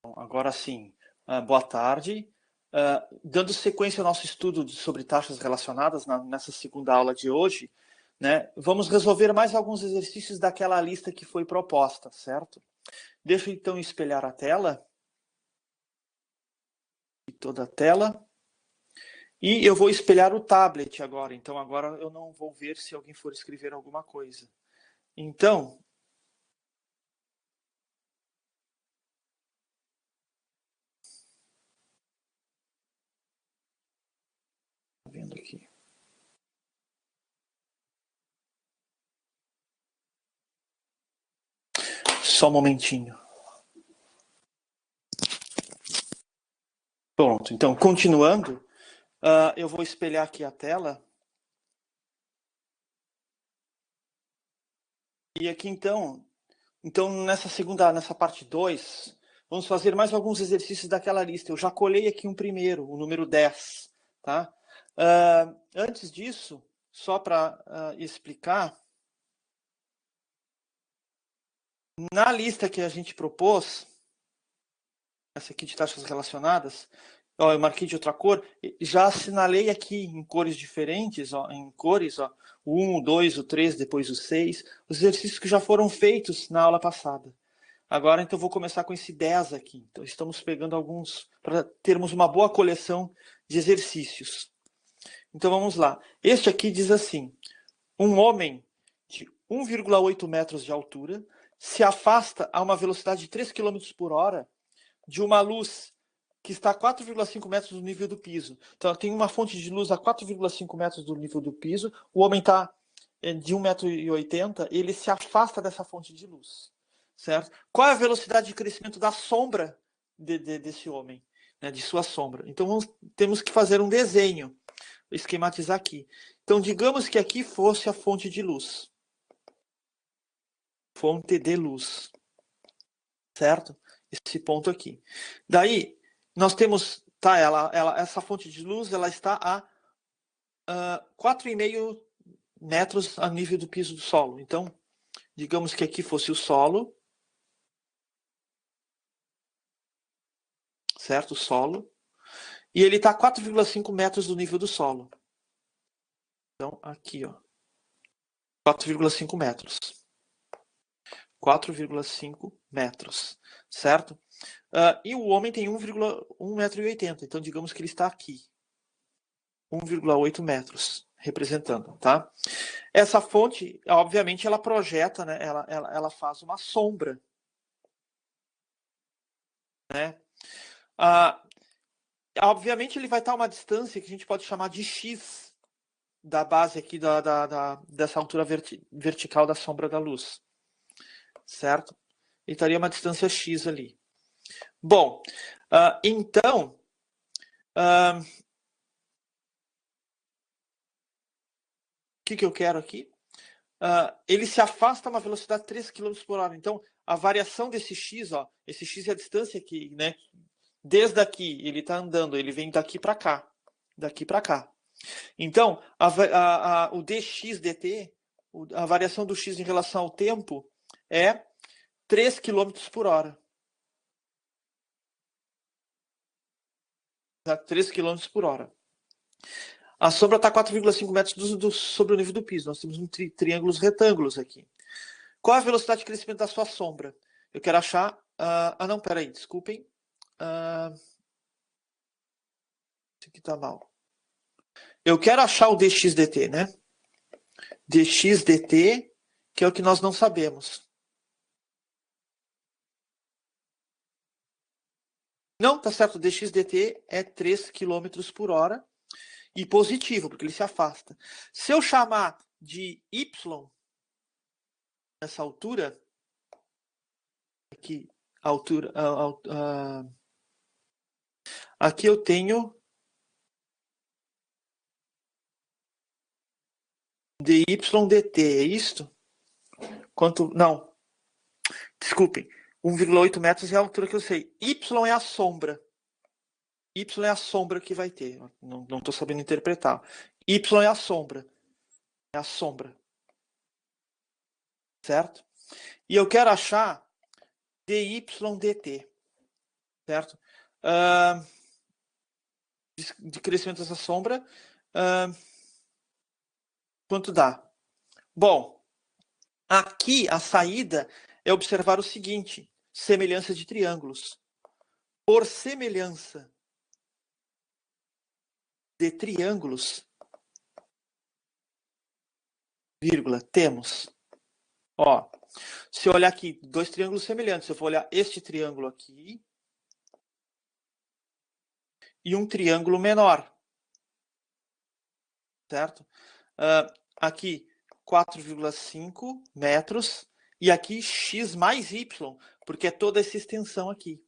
Agora sim, boa tarde. Dando sequência ao nosso estudo sobre taxas relacionadas nessa segunda aula de hoje, né, vamos resolver mais alguns exercícios daquela lista que foi proposta, certo? Deixa eu então espelhar a tela, toda a tela, e eu vou espelhar o tablet agora. Então agora eu não vou ver se alguém for escrever alguma coisa. Então, vendo aqui. Só um momentinho. Pronto, então, continuando, eu vou espelhar aqui a tela. E aqui, então nessa parte 2, vamos fazer mais alguns exercícios daquela lista. Eu já colei aqui um primeiro, o número 10. Tá? Antes disso, só para explicar, na lista que a gente propôs, essa aqui de taxas relacionadas, eu marquei de outra cor, já assinalei aqui em cores diferentes, em cores, o 1, o 2, o 3, depois o 6, os exercícios que já foram feitos na aula passada. Agora, então, vou começar com esse 10 aqui. Então, estamos pegando alguns para termos uma boa coleção de exercícios. Então, vamos lá. Este aqui diz assim: um homem de 1,8 metros de altura se afasta a uma velocidade de 3 km por hora de uma luz que está a 4,5 metros do nível do piso. Então, tem uma fonte de luz a 4,5 metros do nível do piso, o homem está de 1,80 m, ele se afasta dessa fonte de luz. Certo? Qual é a velocidade de crescimento da sombra desse homem, né, de sua sombra? Então, temos que fazer um desenho, esquematizar aqui. Então, digamos que aqui fosse a fonte de luz. Fonte de luz. Certo? Esse ponto aqui. Daí, nós temos, tá, essa fonte de luz, ela está a 4,5 metros a nível do piso do solo. Então, digamos que aqui fosse o solo, certo? O solo. E ele está a 4,5 metros do nível do solo. Então, aqui, ó. 4,5 metros. 4,5 metros, certo? E o homem tem 1,80 metro. Então, digamos que ele está aqui. 1,8 metros, representando, tá? Essa fonte, obviamente, ela projeta, né? Ela faz uma sombra, né? Obviamente, ele vai estar a uma distância que a gente pode chamar de x da base aqui dessa altura vertical da sombra da luz, certo? E estaria uma distância x ali. Bom, então, o que eu quero aqui? Ele se afasta a uma velocidade de 3 km por hora. Então, a variação desse x, ó, esse x é a distância que, né? Desde aqui, ele está andando, ele vem daqui para cá. Daqui para cá. Então, o dx dt, a variação do x em relação ao tempo, é 3 km por hora. 3 km por hora. A sombra está a 4,5 metros sobre o nível do piso. Nós temos triângulos retângulos aqui. Qual é a velocidade de crescimento da sua sombra? Eu quero achar... não, peraí, desculpem. Isso aqui está mal. Eu quero achar o dx dt, né? Dx dt, que é o que nós não sabemos. Não, tá certo, dx dt é 3 km por hora e positivo, porque ele se afasta. Se eu chamar de y nessa altura, aqui, altura, aqui eu tenho dy dt, é isto? Quanto? Não, desculpem, 1,8 metros é a altura que eu sei. Y é a sombra. Y é a sombra que vai ter. Não estou sabendo interpretar. Y é a sombra. É a sombra. Certo? E eu quero achar dy dt. certo? De crescimento dessa sombra, quanto dá? Bom, aqui a saída é observar o seguinte: semelhança de triângulos. Por semelhança de triângulos, vírgula, temos. Ó, se eu olhar aqui, dois triângulos semelhantes, eu vou olhar este triângulo aqui e um triângulo menor, certo? Aqui, 4,5 metros e aqui x mais y, porque é toda essa extensão aqui,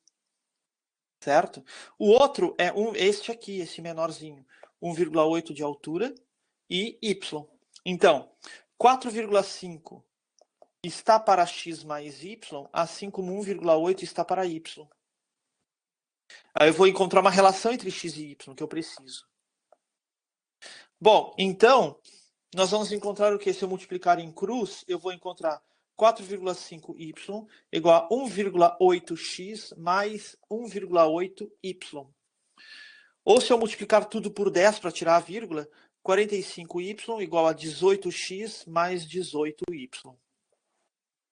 certo? O outro é este aqui, esse menorzinho, 1,8 de altura e y. Então, 4,5 está para x mais y, assim como 1,8 está para y. Aí eu vou encontrar uma relação entre x e y que eu preciso. Bom, então, nós vamos encontrar o que? Se eu multiplicar em cruz, eu vou encontrar 4,5y igual a 1,8x mais 1,8y. Ou se eu multiplicar tudo por 10 para tirar a vírgula, 45y igual a 18x mais 18y.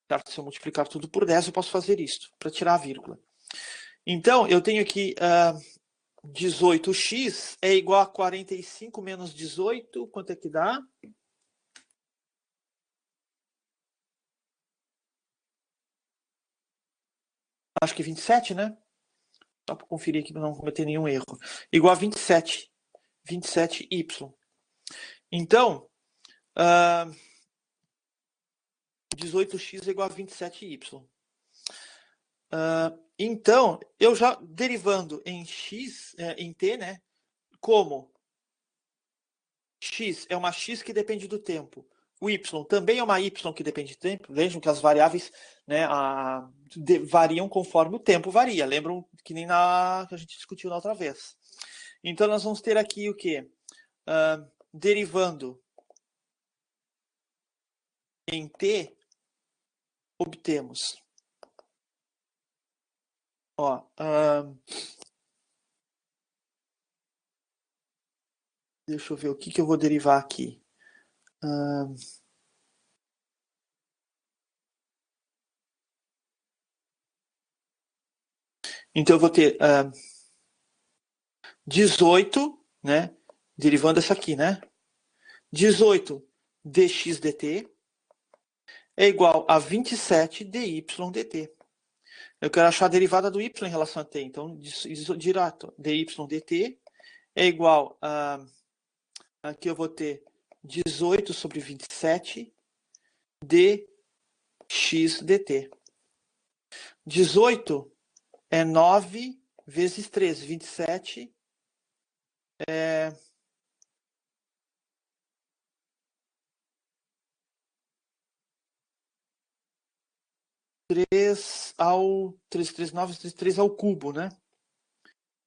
Certo? Se eu multiplicar tudo por 10, eu posso fazer isso, para tirar a vírgula. Então, eu tenho aqui 18x é igual a 45 menos 18. Quanto é que dá? Acho que 27, né? Só para conferir aqui para não cometer nenhum erro. Igual a 27. 27y. Então, 18x é igual a 27y. Então, eu já derivando em x, em t, né? Como x é uma x que depende do tempo. O y também é uma y que depende do tempo. Vejam que as variáveis, né, variam conforme o tempo varia. Lembram que nem que a gente discutiu na outra vez. Então, nós vamos ter aqui o quê? Derivando em t, obtemos. Ó, deixa eu ver o que eu vou derivar aqui. Então, eu vou ter 18, né? Derivando essa aqui, né? 18 dx dt é igual a 27 dy dt. Eu quero achar a derivada do y em relação a t. Então, direto, dy dt é igual a... Aqui eu vou ter 18 sobre 27 dx dt. 18 é 9 vezes 3. 27 é... 3 ao cubo, né?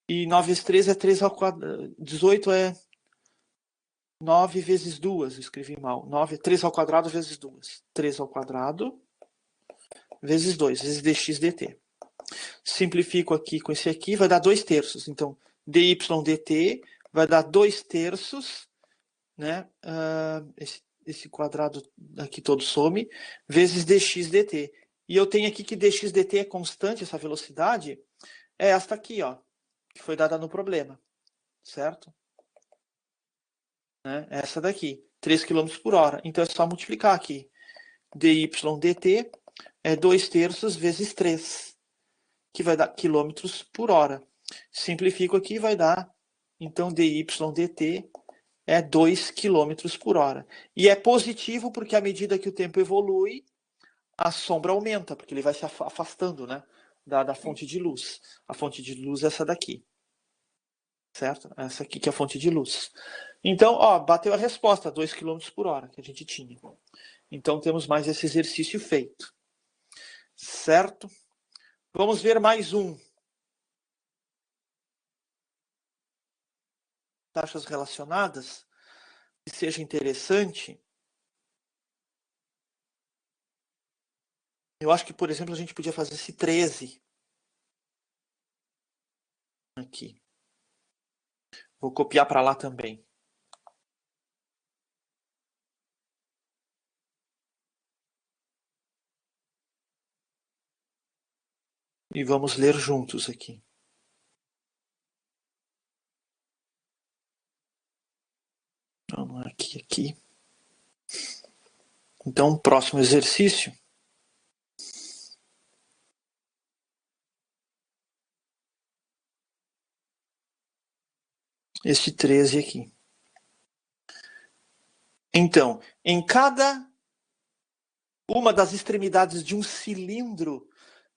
E 9 vezes 3 é 3 ao quadrado. 18 é 9 vezes 2. Escrevi mal. 9 é 3 ao quadrado vezes 2. 3 ao quadrado vezes 2, vezes dx dt. Simplifico aqui com esse aqui, vai dar 2 terços. Então, dy dt vai dar 2 terços, né? Esse quadrado aqui todo some, vezes dx dt. E eu tenho aqui que dx dt é constante, essa velocidade, é esta aqui, ó, que foi dada no problema, certo? Né? Essa daqui, 3 km por hora. Então é só multiplicar aqui. dy dt é 2 terços vezes 3, que vai dar quilômetros por hora. Simplifico aqui, vai dar, então, dy dt é 2 km por hora. E é positivo porque à medida que o tempo evolui, a sombra aumenta, porque ele vai se afastando, né, da fonte de luz. A fonte de luz é essa daqui. Certo? Essa aqui que é a fonte de luz. Então, ó, bateu a resposta, 2 km por hora que a gente tinha. Então, temos mais esse exercício feito. Certo? Vamos ver mais um. Taxas relacionadas, que seja interessante. Eu acho que, por exemplo, a gente podia fazer esse 13. Aqui. Vou copiar para lá também. E vamos ler juntos aqui. Vamos aqui. Então, próximo exercício. Este 13 aqui. Então, em cada uma das extremidades de um cilindro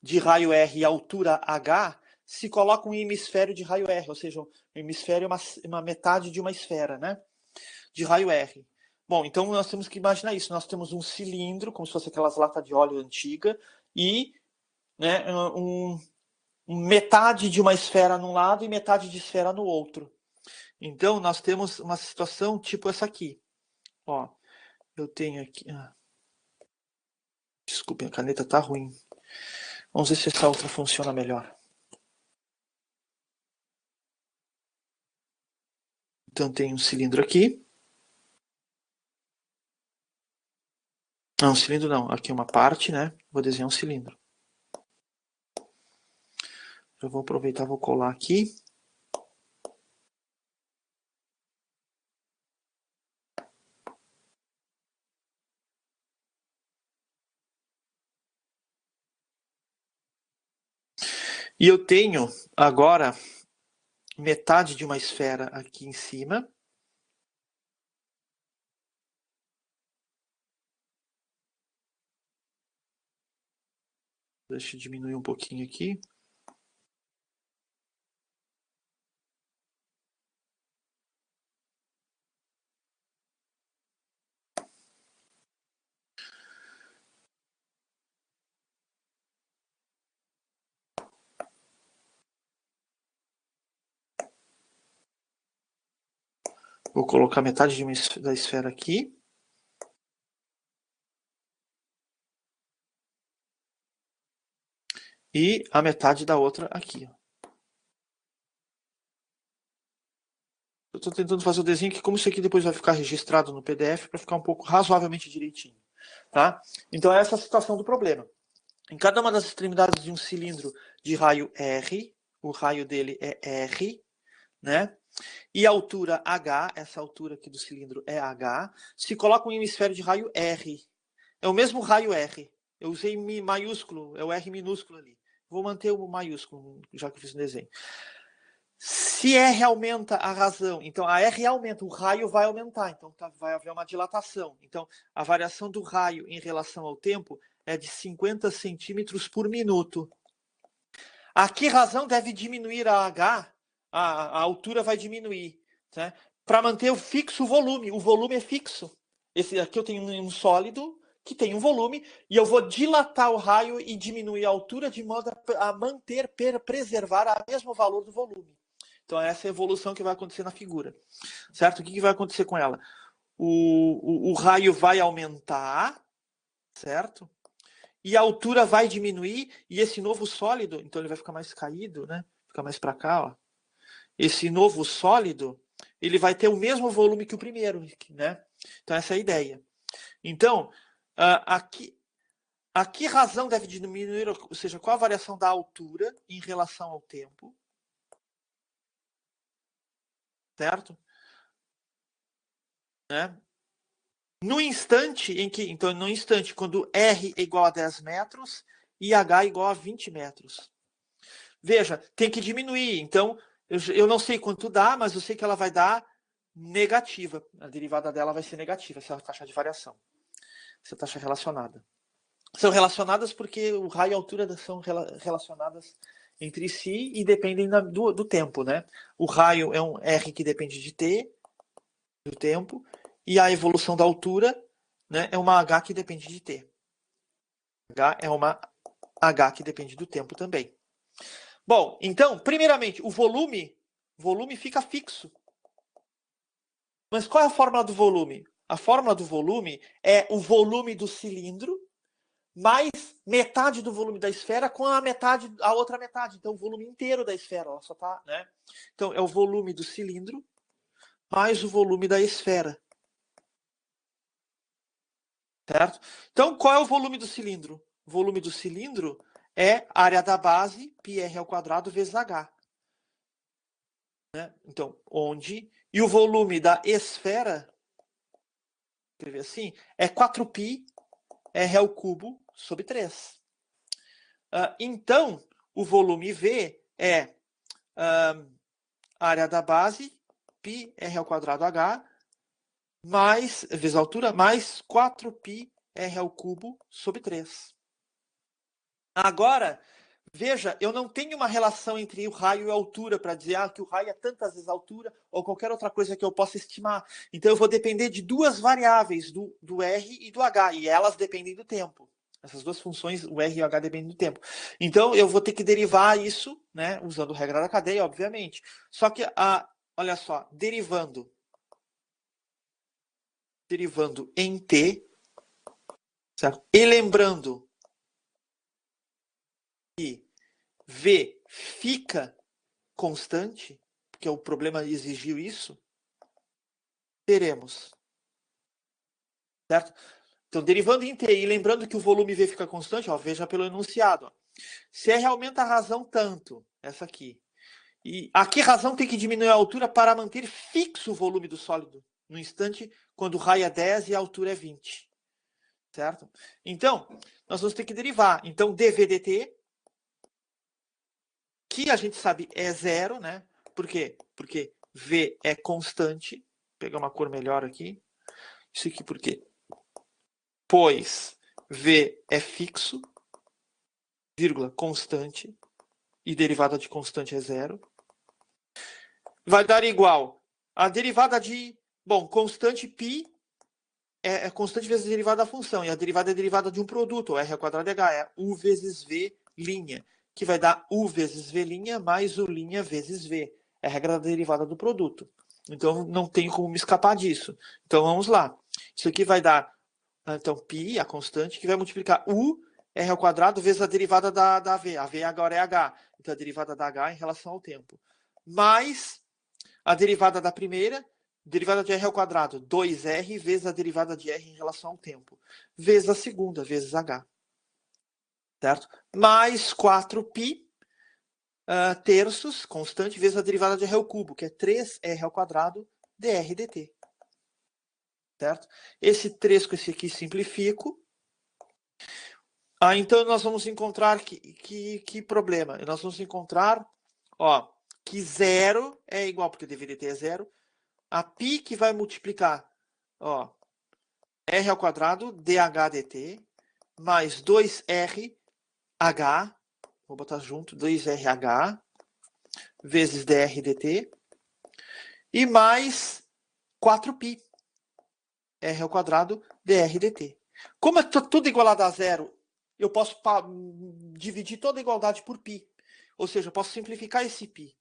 de raio R e altura H, se coloca um hemisfério de raio R, ou seja, um hemisfério é uma metade de uma esfera, né? De raio R. Bom, então nós temos que imaginar isso. Nós temos um cilindro, como se fosse aquelas latas de óleo antiga, e né, metade de uma esfera num lado e metade de esfera no outro. Então, nós temos uma situação tipo essa aqui. Ó, eu tenho aqui... Desculpem, a caneta tá ruim. Vamos ver se essa outra funciona melhor. Então, tem um cilindro aqui. Não, um cilindro não. Aqui é uma parte, né? Vou desenhar um cilindro. Eu vou aproveitar, vou colar aqui. E eu tenho agora metade de uma esfera aqui em cima. Deixa eu diminuir um pouquinho aqui. Vou colocar metade da esfera aqui. E a metade da outra aqui. Eu estou tentando fazer o desenho aqui, como isso aqui depois vai ficar registrado no PDF, para ficar um pouco razoavelmente direitinho. Tá? Então, essa é a situação do problema. Em cada uma das extremidades de um cilindro de raio R, o raio dele é R, né? E a altura H, essa altura aqui do cilindro é H, se coloca um hemisfério de raio R. É o mesmo raio R. Eu usei maiúsculo, é o R minúsculo ali. Vou manter o maiúsculo, já que eu fiz um desenho. Se R aumenta a razão, então a R aumenta, o raio vai aumentar, então vai haver uma dilatação. Então, a variação do raio em relação ao tempo é de 50 centímetros por minuto. A que razão deve diminuir a H? A altura vai diminuir, né? Para manter o fixo o volume é fixo. Esse aqui eu tenho um sólido que tem um volume e eu vou dilatar o raio e diminuir a altura de modo a manter, preservar o mesmo valor do volume. Então, essa é a evolução que vai acontecer na figura. Certo? O que vai acontecer com ela? O raio vai aumentar, certo? E a altura vai diminuir, e esse novo sólido, então ele vai ficar mais caído, né? Ficar mais para cá, ó. Esse novo sólido, ele vai ter o mesmo volume que o primeiro, né? Então, essa é a ideia. Então, a que razão deve diminuir, ou seja, qual a variação da altura em relação ao tempo? Certo? Né? No instante em que, então, no instante, quando R é igual a 10 metros e H é igual a 20 metros. Veja, tem que diminuir. Então, eu não sei quanto dá, mas eu sei que ela vai dar negativa. A derivada dela vai ser negativa, essa taxa de variação. Essa taxa relacionada. São relacionadas porque o raio e a altura são relacionadas entre si e dependem do tempo, né? O raio é um R que depende de T, do tempo, e a evolução da altura, né, é uma H que depende de T. H é uma H que depende do tempo também. Bom, então, primeiramente, o volume fica fixo. Mas qual é a fórmula do volume? A fórmula do volume é o volume do cilindro mais metade do volume da esfera com a outra metade. Então, o volume inteiro da esfera, ela só tá, né? Então, é o volume do cilindro mais o volume da esfera. Certo? Então, qual é o volume do cilindro? O volume do cilindro é a área da base, πr² vezes h. Né? Então, onde... E o volume da esfera, escrever assim, é 4π r³ sobre 3. Então, o volume V é a área da base, πr² mais, vezes a altura, mais 4π r³ sobre 3. Agora, veja, eu não tenho uma relação entre o raio e a altura para dizer que o raio é tantas vezes a altura ou qualquer outra coisa que eu possa estimar. Então, eu vou depender de duas variáveis, do R e do H, e elas dependem do tempo. Essas duas funções, o R e o H, dependem do tempo. Então, eu vou ter que derivar isso, né, usando a regra da cadeia, obviamente. Só que, olha só, derivando em t, certo? E lembrando que V fica constante, porque o problema exigiu isso, teremos. Certo? Então, derivando em t e lembrando que o volume V fica constante, ó, veja pelo enunciado. Ó. Se R aumenta a razão tanto, essa aqui, e aqui a razão tem que diminuir a altura para manter fixo o volume do sólido no instante quando o raio é 10 e a altura é 20. Certo? Então, nós vamos ter que derivar. Então, dv dt, que a gente sabe é zero, né? Por quê? Porque V é constante. Vou pegar uma cor melhor aqui. Isso aqui por quê? Pois V é fixo, vírgula, constante, e derivada de constante é zero. Vai dar igual a derivada de, constante π é constante vezes a derivada da função, e a derivada é derivada de um produto, o r² h, é u vezes v linha, que vai dar u vezes v' mais u' vezes v. É a regra da derivada do produto. Então, não tem como me escapar disso. Então, vamos lá. Isso aqui vai dar, então, π, a constante, que vai multiplicar u r² vezes a derivada da v. A v agora é h. Então, a derivada da h em relação ao tempo. Mais a derivada da primeira, derivada de r ao quadrado, 2r vezes a derivada de r em relação ao tempo, vezes a segunda, vezes h. Certo? Mais 4π terços, constante, vezes a derivada de r ao cubo, que é 3r ao quadrado dr dt. Certo? Esse 3 com esse aqui simplifico. Então, nós vamos encontrar que problema? Nós vamos encontrar que zero é igual, porque dv dt é zero, a π que vai multiplicar r² dh dt mais 2rh, vou botar junto, 2rh vezes dr dt e mais 4π r² dr dt. Como é tudo igualado a zero, eu posso dividir toda a igualdade por π. Ou seja, eu posso simplificar esse π.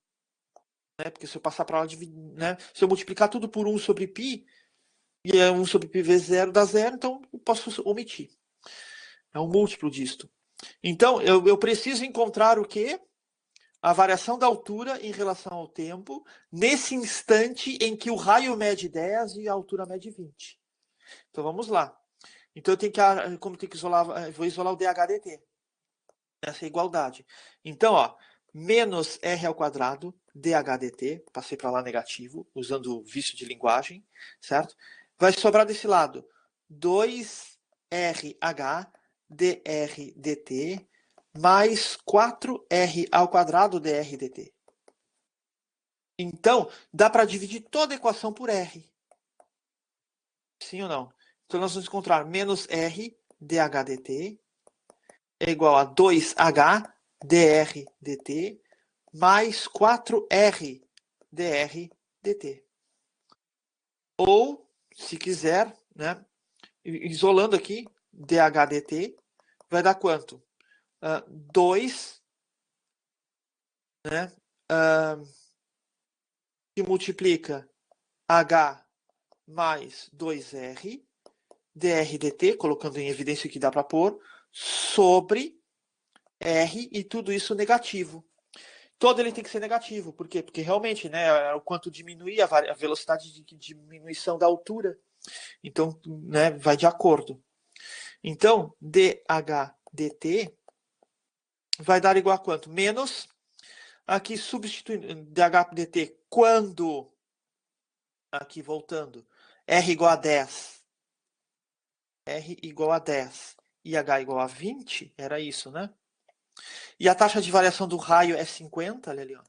Né? Porque se eu passar para lá, né? Se eu multiplicar tudo por 1 sobre π, e é 1 sobre π vezes 0 dá 0, então eu posso omitir. É um múltiplo disto. Então, eu preciso encontrar o quê? A variação da altura em relação ao tempo, nesse instante em que o raio mede 10 e a altura mede 20. Então, vamos lá. Então, eu tenho que isolar, vou isolar o dh dt. Essa é a igualdade. Então, menos r² dh dt, passei para lá negativo, usando o vício de linguagem, certo? Vai sobrar desse lado 2rh dr dt mais 4r² dr dt. Então, dá para dividir toda a equação por r. Sim ou não? Então, nós vamos encontrar menos r dh dt é igual a 2h dr dt mais 4r dr dt. Ou, se quiser, né, isolando aqui, dh dt vai dar quanto? 2, né, que multiplica h mais 2r dr dt, colocando em evidência que dá para pôr, sobre R e tudo isso negativo. Todo ele tem que ser negativo. Por quê? Porque realmente, né, o quanto diminuir a velocidade de diminuição da altura. Então, né, vai de acordo. Então, dH dt vai dar igual a quanto? Menos, aqui substituindo dH dt, quando, aqui voltando, R igual a 10, R igual a 10 e H igual a 20, era isso, né? E a taxa de variação do raio é 50, olha ali, ó.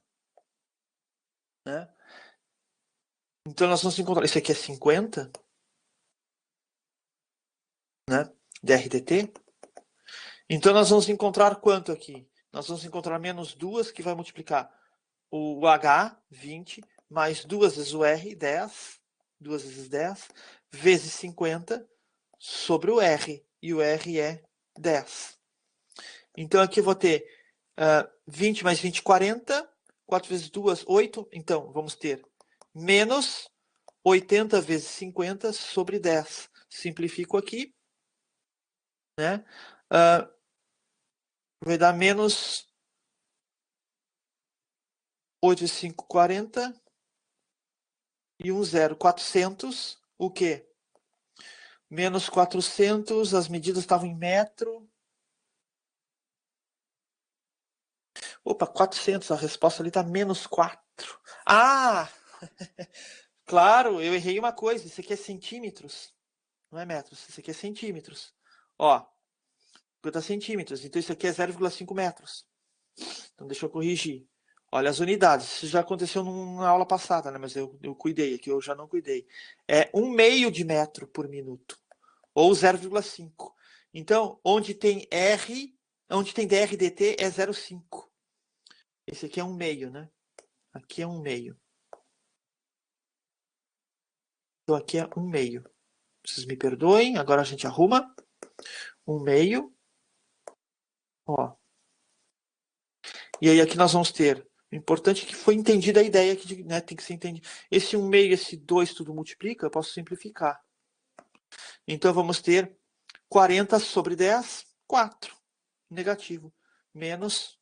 Né? Então nós vamos encontrar, esse aqui é 50, né? dRdt. Então nós vamos encontrar quanto aqui? Nós vamos encontrar menos 2, que vai multiplicar o H, 20, mais 2 vezes o R, 10, 2 vezes 10, vezes 50, sobre o R. E o R é 10. Então aqui eu vou ter 20 mais 20, 40. 4 vezes 2, 8. Então vamos ter menos 80 vezes 50 sobre 10. Simplifico aqui, né? Vai dar menos 8 vezes 5, 40. E 1, 0. 400. O quê? Menos 400. As medidas estavam em metro. Opa, 400. A resposta ali está menos 4. Ah! Claro, eu errei uma coisa. Isso aqui é centímetros. Não é metros. Isso aqui é centímetros. Ó, 50 centímetros. Então isso aqui é 0,5 metros. Então deixa eu corrigir. Olha as unidades. Isso já aconteceu na aula passada, né? Mas eu cuidei. Aqui eu já não cuidei. É 1/2 de metro por minuto. Ou 0,5. Então, onde tem R, onde tem dr dt é 0,5. Esse aqui é 1/2, né? Aqui é 1/2. Então aqui é 1/2. Vocês me perdoem, agora a gente arruma. 1/2. Ó. E aí aqui nós vamos ter. O importante é que foi entendida a ideia que, né, tem que ser entendido. Esse 1/2, esse 2 tudo multiplica, eu posso simplificar. Então vamos ter 40 sobre 10, 4. Negativo. Menos.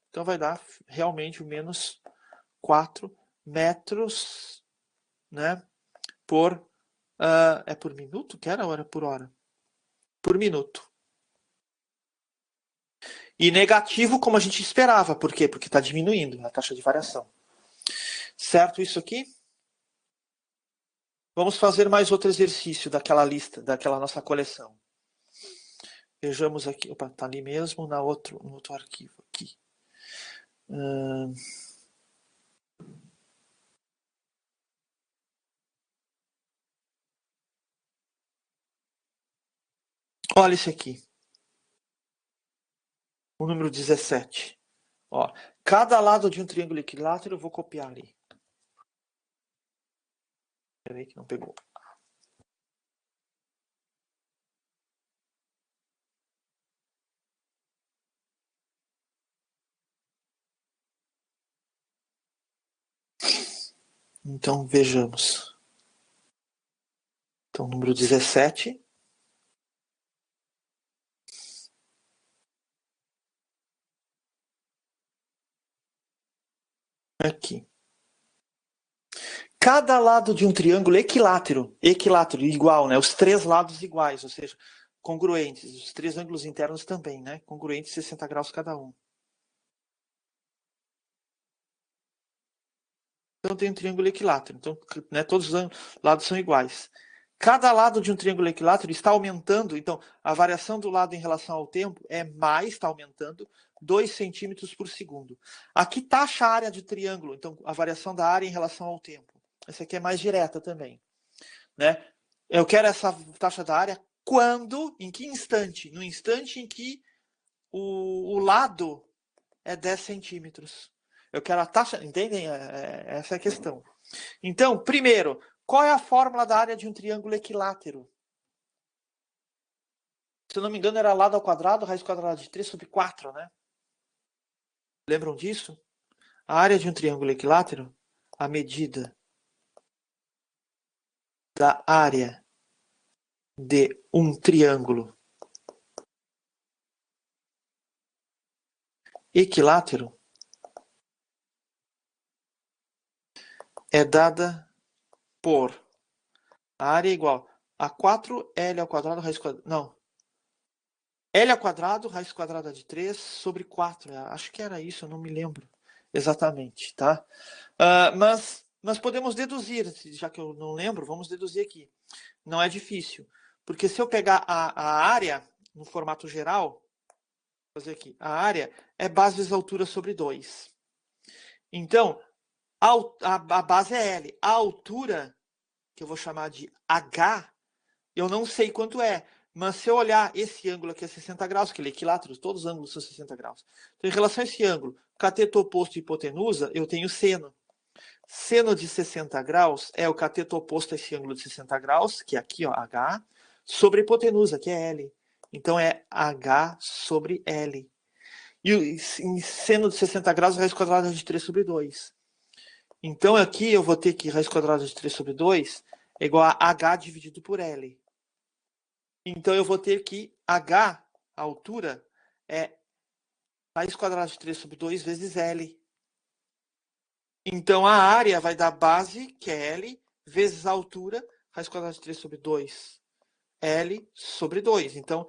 Então vai dar realmente o menos 4 metros, né, por... é por minuto que era ou era por hora? Por minuto. E negativo como a gente esperava. Por quê? Porque está diminuindo a taxa de variação. Certo isso aqui? Vamos fazer mais outro exercício daquela lista, daquela nossa coleção. Vejamos aqui. Opa, está ali mesmo no outro arquivo aqui. Olha esse aqui. O número 17. Ó, cada lado de um triângulo equilátero eu vou copiar ali. Peraí que não pegou. Então, vejamos. Então, número 17. Aqui. Cada lado de um triângulo equilátero, igual, né? Os três lados iguais, ou seja, congruentes. Os três ângulos internos também, né? Congruentes, 60 graus cada um. Então tem um triângulo equilátero. Então, né, todos os lados são iguais. Cada lado de um triângulo equilátero está aumentando. Então, a variação do lado em relação ao tempo está aumentando 2 centímetros por segundo. Aqui taxa a área de triângulo. Então, a variação da área em relação ao tempo. Essa aqui é mais direta também, né? Eu quero essa taxa da área quando, em que instante? No instante em que o lado é 10 centímetros. Eu quero a taxa, entendem? Essa é a questão. Então, primeiro, qual é a fórmula da área de um triângulo equilátero? Se eu não me engano, era lado ao quadrado, raiz quadrada de 3 sobre 4, né? Lembram disso? A área de um triângulo equilátero, a medida da área de um triângulo equilátero é dada por a área igual a 4L ao quadrado raiz quadrada. Não. L ao quadrado, raiz quadrada de 3 sobre 4. Acho que era isso, eu não me lembro exatamente, tá? Mas podemos deduzir, já que eu não lembro, vamos deduzir aqui. Não é difícil, porque se eu pegar a área no formato geral, vou fazer aqui, a área é base vezes altura sobre 2. Então, a base é L. A altura, que eu vou chamar de H, eu não sei quanto é. Mas se eu olhar esse ângulo aqui é 60 graus, que ele é equilátero, todos os ângulos são 60 graus. Então, em relação a esse ângulo, cateto oposto e hipotenusa, eu tenho seno. Seno de 60 graus é o cateto oposto a esse ângulo de 60 graus, que é aqui, ó, H, sobre hipotenusa, que é L. Então, é H sobre L. E em seno de 60 graus, raiz quadrada de 3 sobre 2. Então, aqui eu vou ter que raiz quadrada de 3 sobre 2 é igual a H dividido por L. Então, eu vou ter que H, a altura, é raiz quadrada de 3 sobre 2 vezes L. Então, a área vai dar base, que é L, vezes a altura, raiz quadrada de 3 sobre 2, L sobre 2. Então,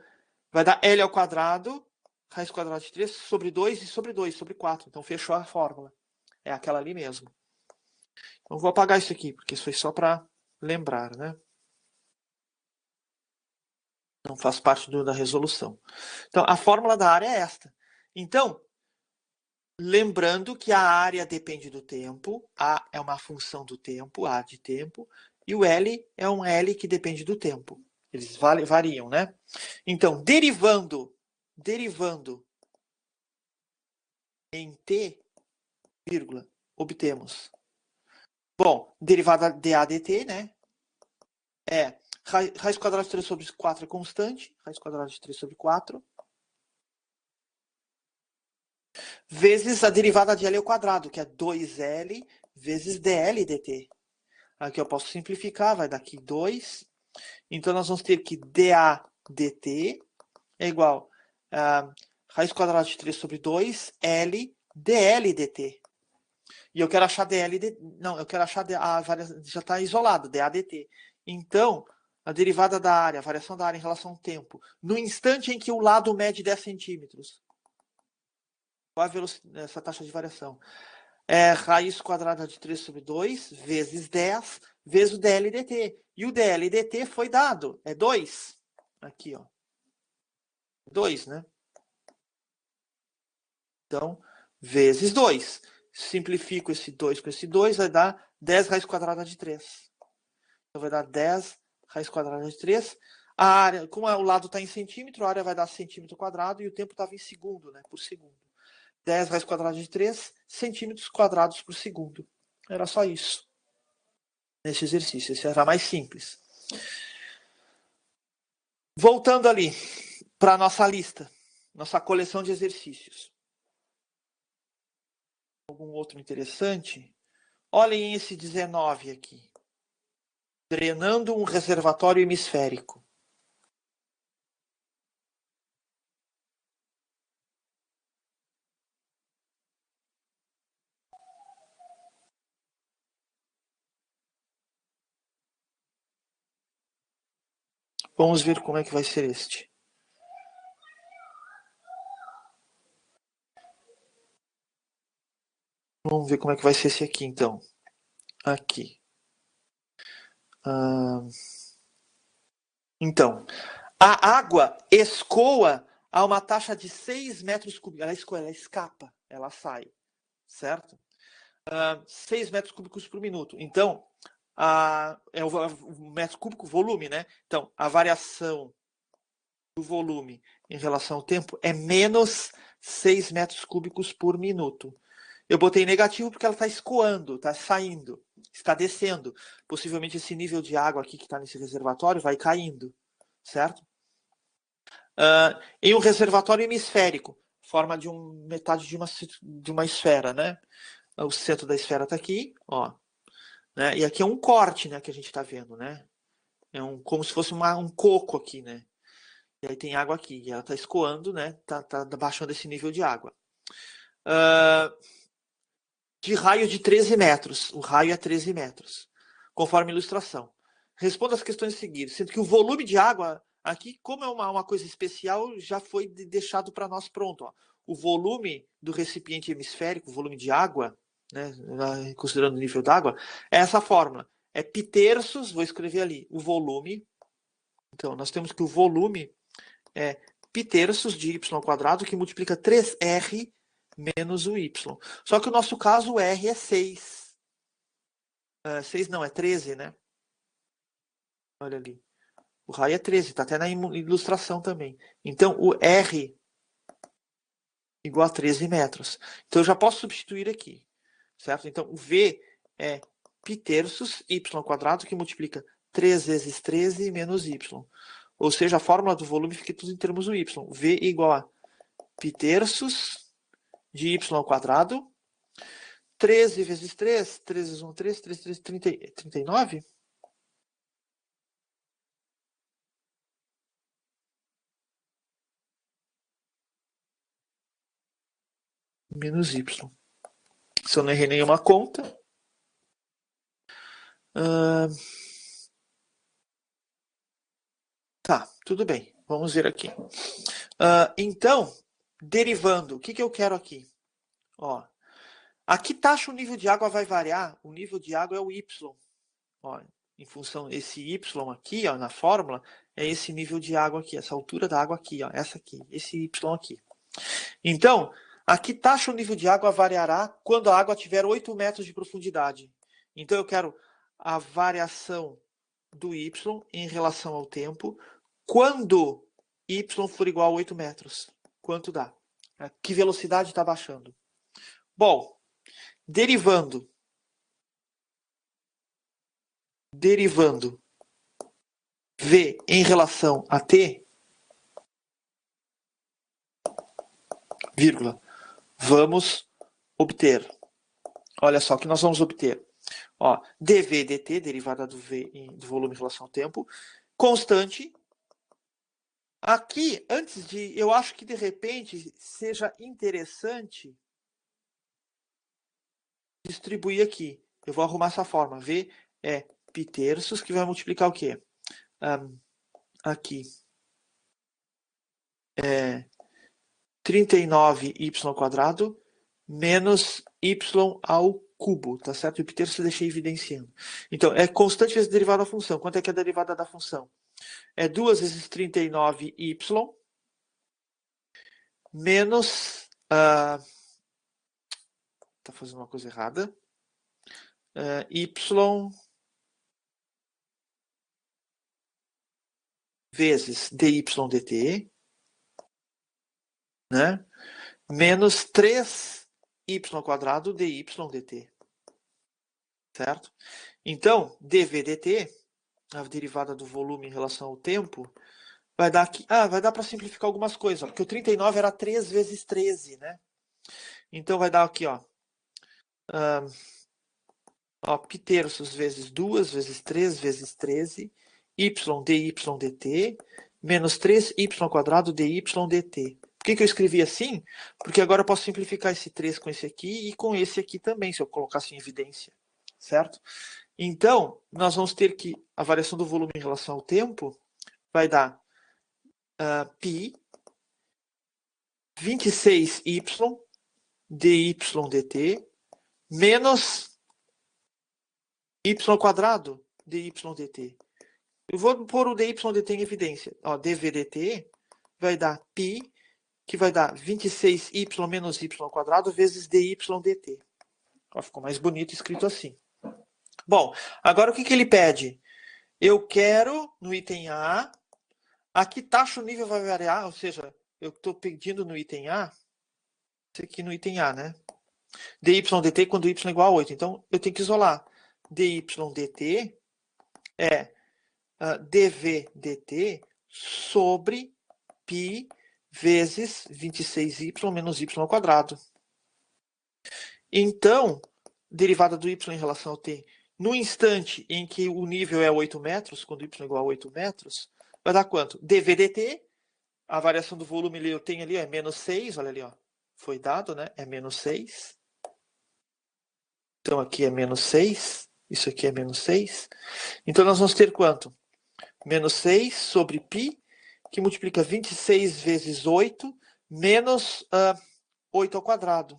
vai dar L ao quadrado, raiz quadrada de 3 sobre 2 e sobre 2, sobre 4. Então, fechou a fórmula. É aquela ali mesmo. Então, vou apagar isso aqui, porque isso foi só para lembrar, né? Não faz parte da resolução. Então, a fórmula da área é esta. Então, lembrando que a área depende do tempo, A é uma função do tempo, A de tempo, e o L é um L que depende do tempo. Eles variam, né? Então, derivando em t, vírgula, obtemos. Bom, derivada de A dt, né? É raiz quadrada de 3 sobre 4 é constante, raiz quadrada de 3 sobre 4, vezes a derivada de L ao quadrado, que é 2L vezes dL dt. Aqui eu posso simplificar, vai dar aqui 2. Então, nós vamos ter que dA dt é igual a raiz quadrada de 3 sobre 2, L dL dt. E eu quero achar dL dt. Não, eu quero achar a variação, já está isolado, dA dt. Então, a derivada da área, a variação da área em relação ao tempo, no instante em que o lado mede 10 centímetros. Qual a essa taxa de variação? É raiz quadrada de 3 sobre 2 vezes 10 vezes o dL dt. E o dL dt foi dado, é 2. Aqui, ó. 2, né? Então, vezes 2. Simplifico esse 2 com esse 2, vai dar 10 raiz quadrada de 3. Então, vai dar 10 raiz quadrada de 3. A área, como o lado está em centímetro, a área vai dar centímetro quadrado e o tempo estava em segundo, né? Por segundo. 10 raiz quadrada de 3 centímetros quadrados por segundo. Era só isso. Nesse exercício. Esse era mais simples. Voltando ali para a nossa lista, nossa coleção de exercícios. Algum outro interessante? Olhem esse 19 aqui. Drenando um reservatório hemisférico. Vamos ver como é que vai ser este. Vamos ver como é que vai ser esse aqui, então. Aqui. Então, a água escoa a uma taxa de 6 metros cúbicos. Ela escoa, ela escapa, ela sai, certo? 6 metros cúbicos por minuto. Então, é o metro cúbico, volume, né? Então, a variação do volume em relação ao tempo é menos 6 metros cúbicos por minuto. Eu botei negativo porque ela está escoando, está saindo, está descendo. Possivelmente esse nível de água aqui que está nesse reservatório vai caindo, certo? Em um reservatório hemisférico, forma de metade de uma esfera, né? O centro da esfera está aqui, ó. Né? E aqui é um corte, né, que a gente está vendo, né? É como se fosse um coco aqui, né? E aí tem água aqui, e ela está escoando, né? Tá baixando esse nível de água. de raio de 13 metros. O raio é 13 metros, conforme a ilustração. Responda as questões seguintes, sendo que o volume de água, aqui, como é uma coisa especial, já foi deixado para nós pronto. Ó. O volume do recipiente hemisférico, o volume de água, né, considerando o nível d'água, é essa fórmula. É π terços, vou escrever ali, o volume. Então, nós temos que o volume é π terços de y ao quadrado, que multiplica 3r menos o y. Só que o nosso caso, o r é 6. 6 não, é 13, né? Olha ali. O raio é 13, está até na ilustração também. Então, o R igual a 13 metros. Então, eu já posso substituir aqui, certo? Então, o V é π terços y ao quadrado, que multiplica 3 vezes 13 menos y. Ou seja, a fórmula do volume fica tudo em termos do y. V igual a π terços de y ao quadrado. 13 vezes 3, 3 vezes 1, 3, 3, 3, 39. Menos y. Se eu não errei nenhuma conta. Tá, tudo bem. Vamos ver aqui. Então, derivando, o que eu quero aqui? Ó, a que taxa o nível de água vai variar? O nível de água é o y. Ó, em função desse y aqui, ó, na fórmula, é esse nível de água aqui, essa altura da água aqui, ó, essa aqui, esse y aqui. Então, a que taxa o nível de água variará quando a água tiver 8 metros de profundidade? Então, eu quero a variação do y em relação ao tempo quando y for igual a 8 metros. Quanto dá? Que velocidade está baixando? Bom, derivando v em relação a t, vírgula, vamos obter. Olha só o que nós vamos obter. Ó, dv dt, derivada do v do volume em relação ao tempo, constante. Aqui, antes de, eu acho que de repente seja interessante distribuir aqui. Eu vou arrumar essa forma. V é π terços, que vai multiplicar o quê? Aqui é 39y ao quadrado menos y ao cubo, tá certo? E o π terços eu deixei evidenciando. Então, é constante vezes derivada da função. Quanto é que é a derivada da função? É 2 vezes 39y menos... tá fazendo uma coisa errada. Y vezes dy dt, né? Menos 3y ao quadrado dy dt. Certo? Então, dv dt, a derivada do volume em relação ao tempo, vai dar aqui. Vai dar para simplificar algumas coisas, ó, porque o 39 era 3 vezes 13, né? Então vai dar aqui, ó. Π terços vezes 2 vezes 3 vezes 13, y dy dt, menos 3y ao quadrado dy dt. Por que eu escrevi assim? Porque agora eu posso simplificar esse 3 com esse aqui e com esse aqui também, se eu colocasse em evidência. Certo? Então, nós vamos ter que a variação do volume em relação ao tempo vai dar π 26y dy dt menos y ao quadrado dy dt. Eu vou pôr o dy dt em evidência. Ó, dv dt vai dar π, que vai dar 26y menos y ao quadrado vezes dy dt. Ó, ficou mais bonito escrito assim. Bom, agora o que ele pede? Eu quero, no item A, que taxa o nível vai variar, ou seja, eu estou pedindo no item A, isso aqui no item A, né? dy dt quando y é igual a 8. Então, eu tenho que isolar. dy dt é dv dt sobre π vezes 26y menos y ao quadrado. Então, derivada do y em relação ao t, no instante em que o nível é 8 metros, quando y é igual a 8 metros, vai dar quanto? dv dt, a variação do volume eu tenho ali é menos 6, olha ali, ó. foi dado, né? É menos 6. Então, aqui é menos 6. Isso aqui é menos 6. Então, nós vamos ter quanto? Menos 6 sobre π, que multiplica 26 vezes 8, menos 8 ao quadrado.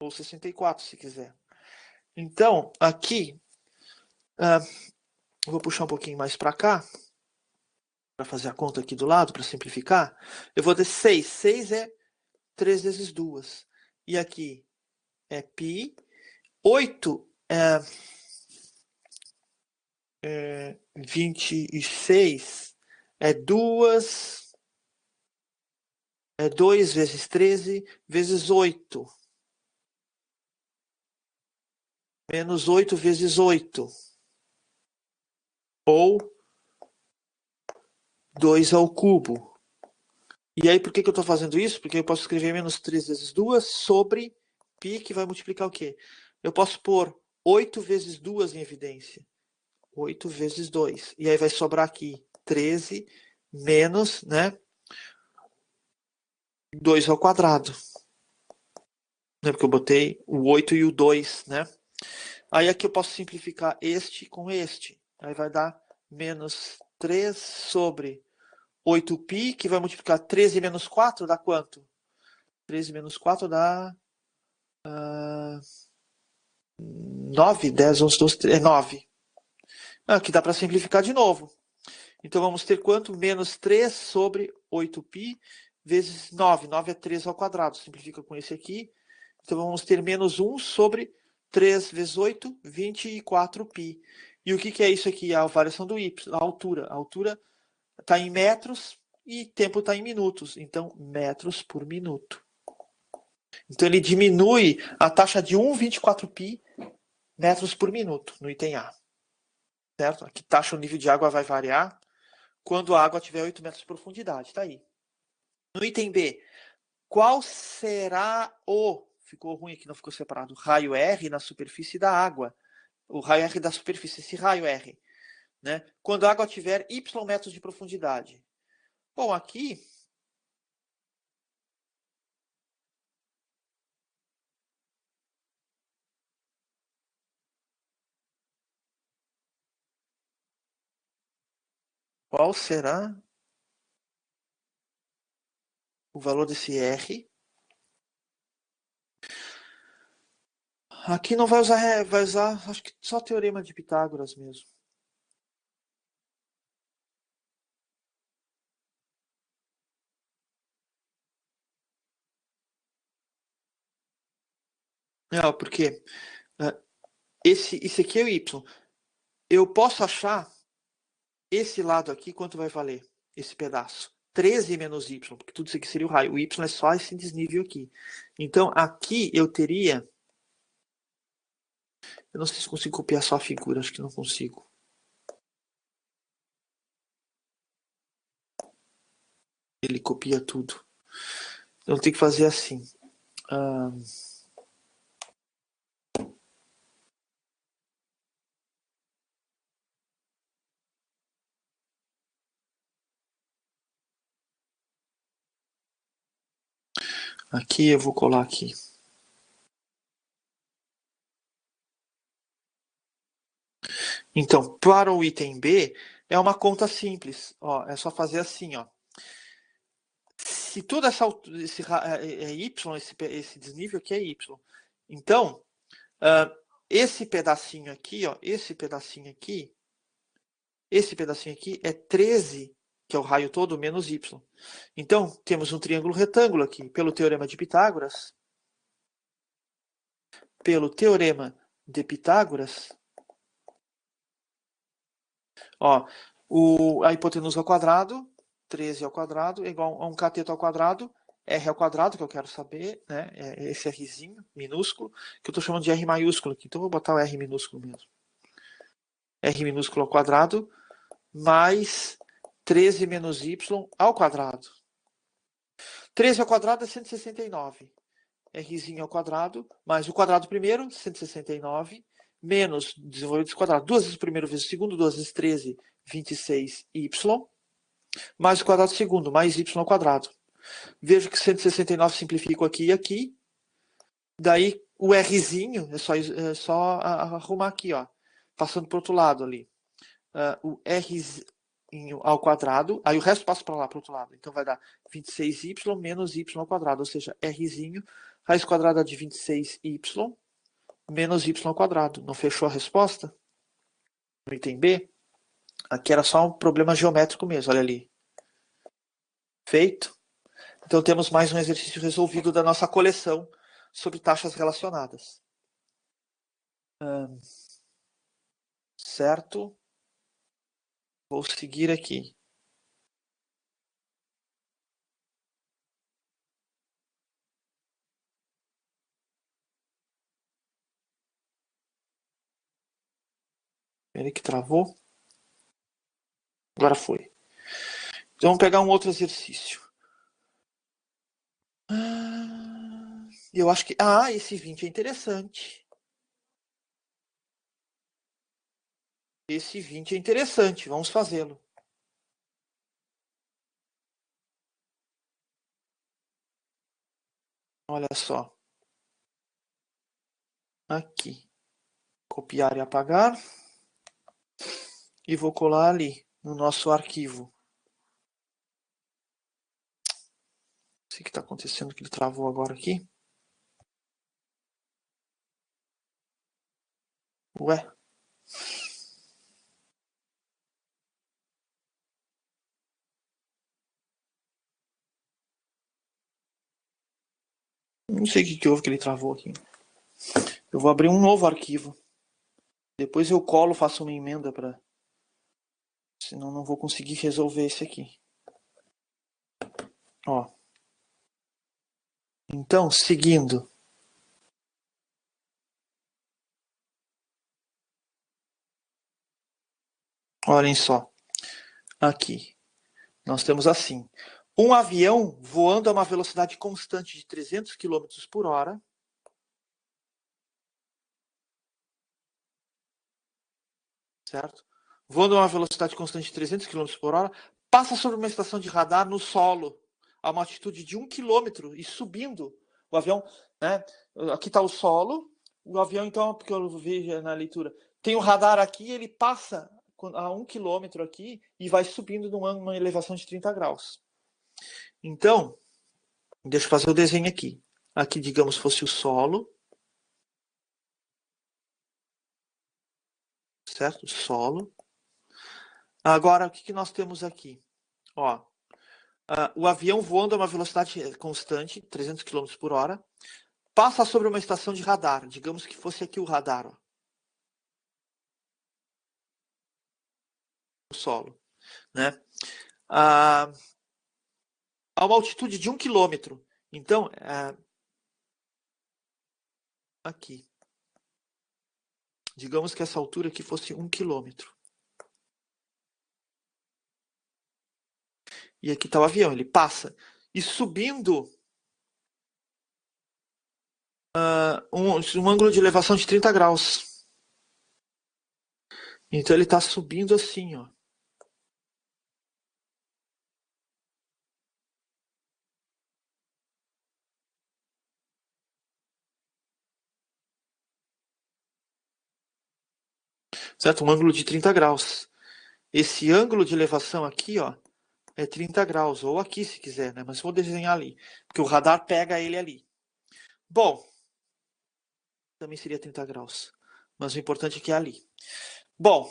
Ou 64, se quiser. Então, aqui, vou puxar um pouquinho mais para cá, para fazer a conta aqui do lado, para simplificar. Eu vou ter 6. 6 é 3 vezes 2. E aqui é π. 8 é 26. É 2 vezes 13 vezes 8. Menos 8 vezes 8. Ou 2 ao cubo. E aí, por que eu estou fazendo isso? Porque eu posso escrever menos 3 vezes 2 sobre π, que vai multiplicar o quê? Eu posso pôr 8 vezes 2 em evidência. 8 vezes 2. E aí vai sobrar aqui 13 menos, né, 2 ao quadrado. Porque eu botei o 8 e o 2, né? Aí aqui eu posso simplificar este com este. Aí vai dar menos 3 sobre 8π, que vai multiplicar 13 menos 4, dá quanto? 13 menos 4 dá 9, 10, 11, 12, 13, 9. Aqui dá para simplificar de novo. Então vamos ter quanto? Menos 3 sobre 8π vezes 9. 9 é 3 ao quadrado. Simplifica com esse aqui. Então vamos ter menos 1 sobre 3 vezes 8, 24π. E o que é isso aqui? A variação do y, a altura. A altura está em metros e tempo está em minutos. Então, metros por minuto. Então ele diminui a taxa de 1,24π metros por minuto no item A. Certo? Aqui taxa o nível de água vai variar quando a água tiver 8 metros de profundidade. Está aí. No item B, qual será o... Ficou ruim aqui, não ficou separado. Raio R na superfície da água. O raio R da superfície, esse raio R. Né? Quando a água tiver Y metros de profundidade. Bom, aqui... Qual será o valor desse R? Aqui não vai usar, acho que só teorema de Pitágoras mesmo. Não, porque esse aqui é o Y. Eu posso achar esse lado aqui, quanto vai valer esse pedaço? 13 menos Y, porque tudo isso aqui seria o raio. O Y é só esse desnível aqui. Então, aqui eu teria... Eu não sei se consigo copiar só a figura, acho que não consigo. Ele copia tudo. Então, tem que fazer assim. Aqui eu vou colar aqui. Então, para o item B, é uma conta simples. Ó, é só fazer assim, ó. Se toda essa altura, é Y, esse desnível aqui é Y. Então, esse pedacinho aqui, ó, esse pedacinho aqui é 13, que é o raio todo, menos Y. Então, temos um triângulo retângulo aqui. Pelo teorema de Pitágoras, ó, a hipotenusa ao quadrado, 13 ao quadrado, é igual a um cateto ao quadrado, R ao quadrado, que eu quero saber, né? É esse Rzinho minúsculo, que eu estou chamando de R maiúsculo aqui. Então, vou botar o R minúsculo mesmo. R minúsculo ao quadrado, mais 13 menos Y ao quadrado. 13 ao quadrado é 169. Rzinho ao quadrado, mais o quadrado primeiro, 169, menos desenvolvido esse quadrado. 2 vezes o primeiro vezes o segundo, 2 vezes 13, 26y, mais o quadrado segundo, mais y ao quadrado. Vejo que 169 simplifico aqui e aqui. Daí o Rzinho, é só arrumar aqui, ó. Passando para o outro lado ali. O Rzinho ao quadrado. Aí o resto passa para lá, para o outro lado. Então vai dar 26y menos y ao quadrado. Ou seja, Rzinho, raiz quadrada de 26y menos y ao quadrado. Não fechou a resposta? No item B? Aqui era só um problema geométrico mesmo, olha ali. Feito. Então temos mais um exercício resolvido da nossa coleção sobre taxas relacionadas. Certo? Vou seguir aqui. Ele que travou. Agora foi. Então vamos pegar um outro exercício. Eu acho que... esse 20 é interessante. Esse 20 é interessante. Vamos fazê-lo. Olha só. Aqui. Copiar e apagar. E vou colar ali, no nosso arquivo. Não sei o que está acontecendo, que ele travou agora aqui. Ué. Não sei o que houve que ele travou aqui. Eu vou abrir um novo arquivo. Depois eu colo, faço uma emenda para... Senão não vou conseguir resolver esse aqui. Ó. Então, seguindo. Olhem só. Aqui. Nós temos assim. Um avião voando a uma velocidade constante de 300 km por hora. Certo? Voando a uma velocidade constante de 300 km por hora. Passa sobre uma estação de radar no solo. A uma altitude de 1 km e subindo. O avião, né? Aqui está o solo. O avião, então, porque eu vejo na leitura, tem o radar aqui, ele passa a 1 km aqui e vai subindo numa elevação de 30 graus. Então, deixa eu fazer o desenho aqui. Aqui, digamos, fosse o solo. Certo? Solo. Agora, o que nós temos aqui? Ó, o avião voando a uma velocidade constante, 300 km por hora, passa sobre uma estação de radar. Digamos que fosse aqui o radar. Ó. O solo. Né? A uma altitude de 1 km. Então, aqui. Digamos que essa altura aqui fosse 1 km. E aqui está o avião, ele passa. E subindo um ângulo de elevação de 30 graus. Então ele está subindo assim, ó. Certo? Um ângulo de 30 graus. Esse ângulo de elevação aqui, ó, é 30 graus. Ou aqui, se quiser, né? Mas vou desenhar ali. Porque o radar pega ele ali. Bom, também seria 30 graus. Mas o importante é que é ali. Bom,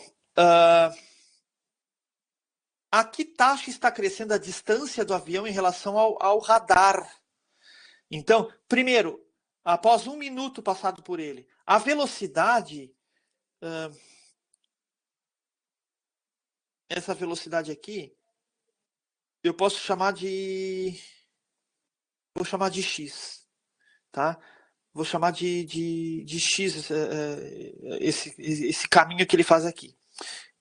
a que taxa está crescendo a distância do avião em relação ao radar? Então, primeiro, após 1 minuto passado por ele, a velocidade, essa velocidade aqui, eu posso chamar de... Vou chamar de x, tá? Vou chamar de x esse caminho que ele faz aqui.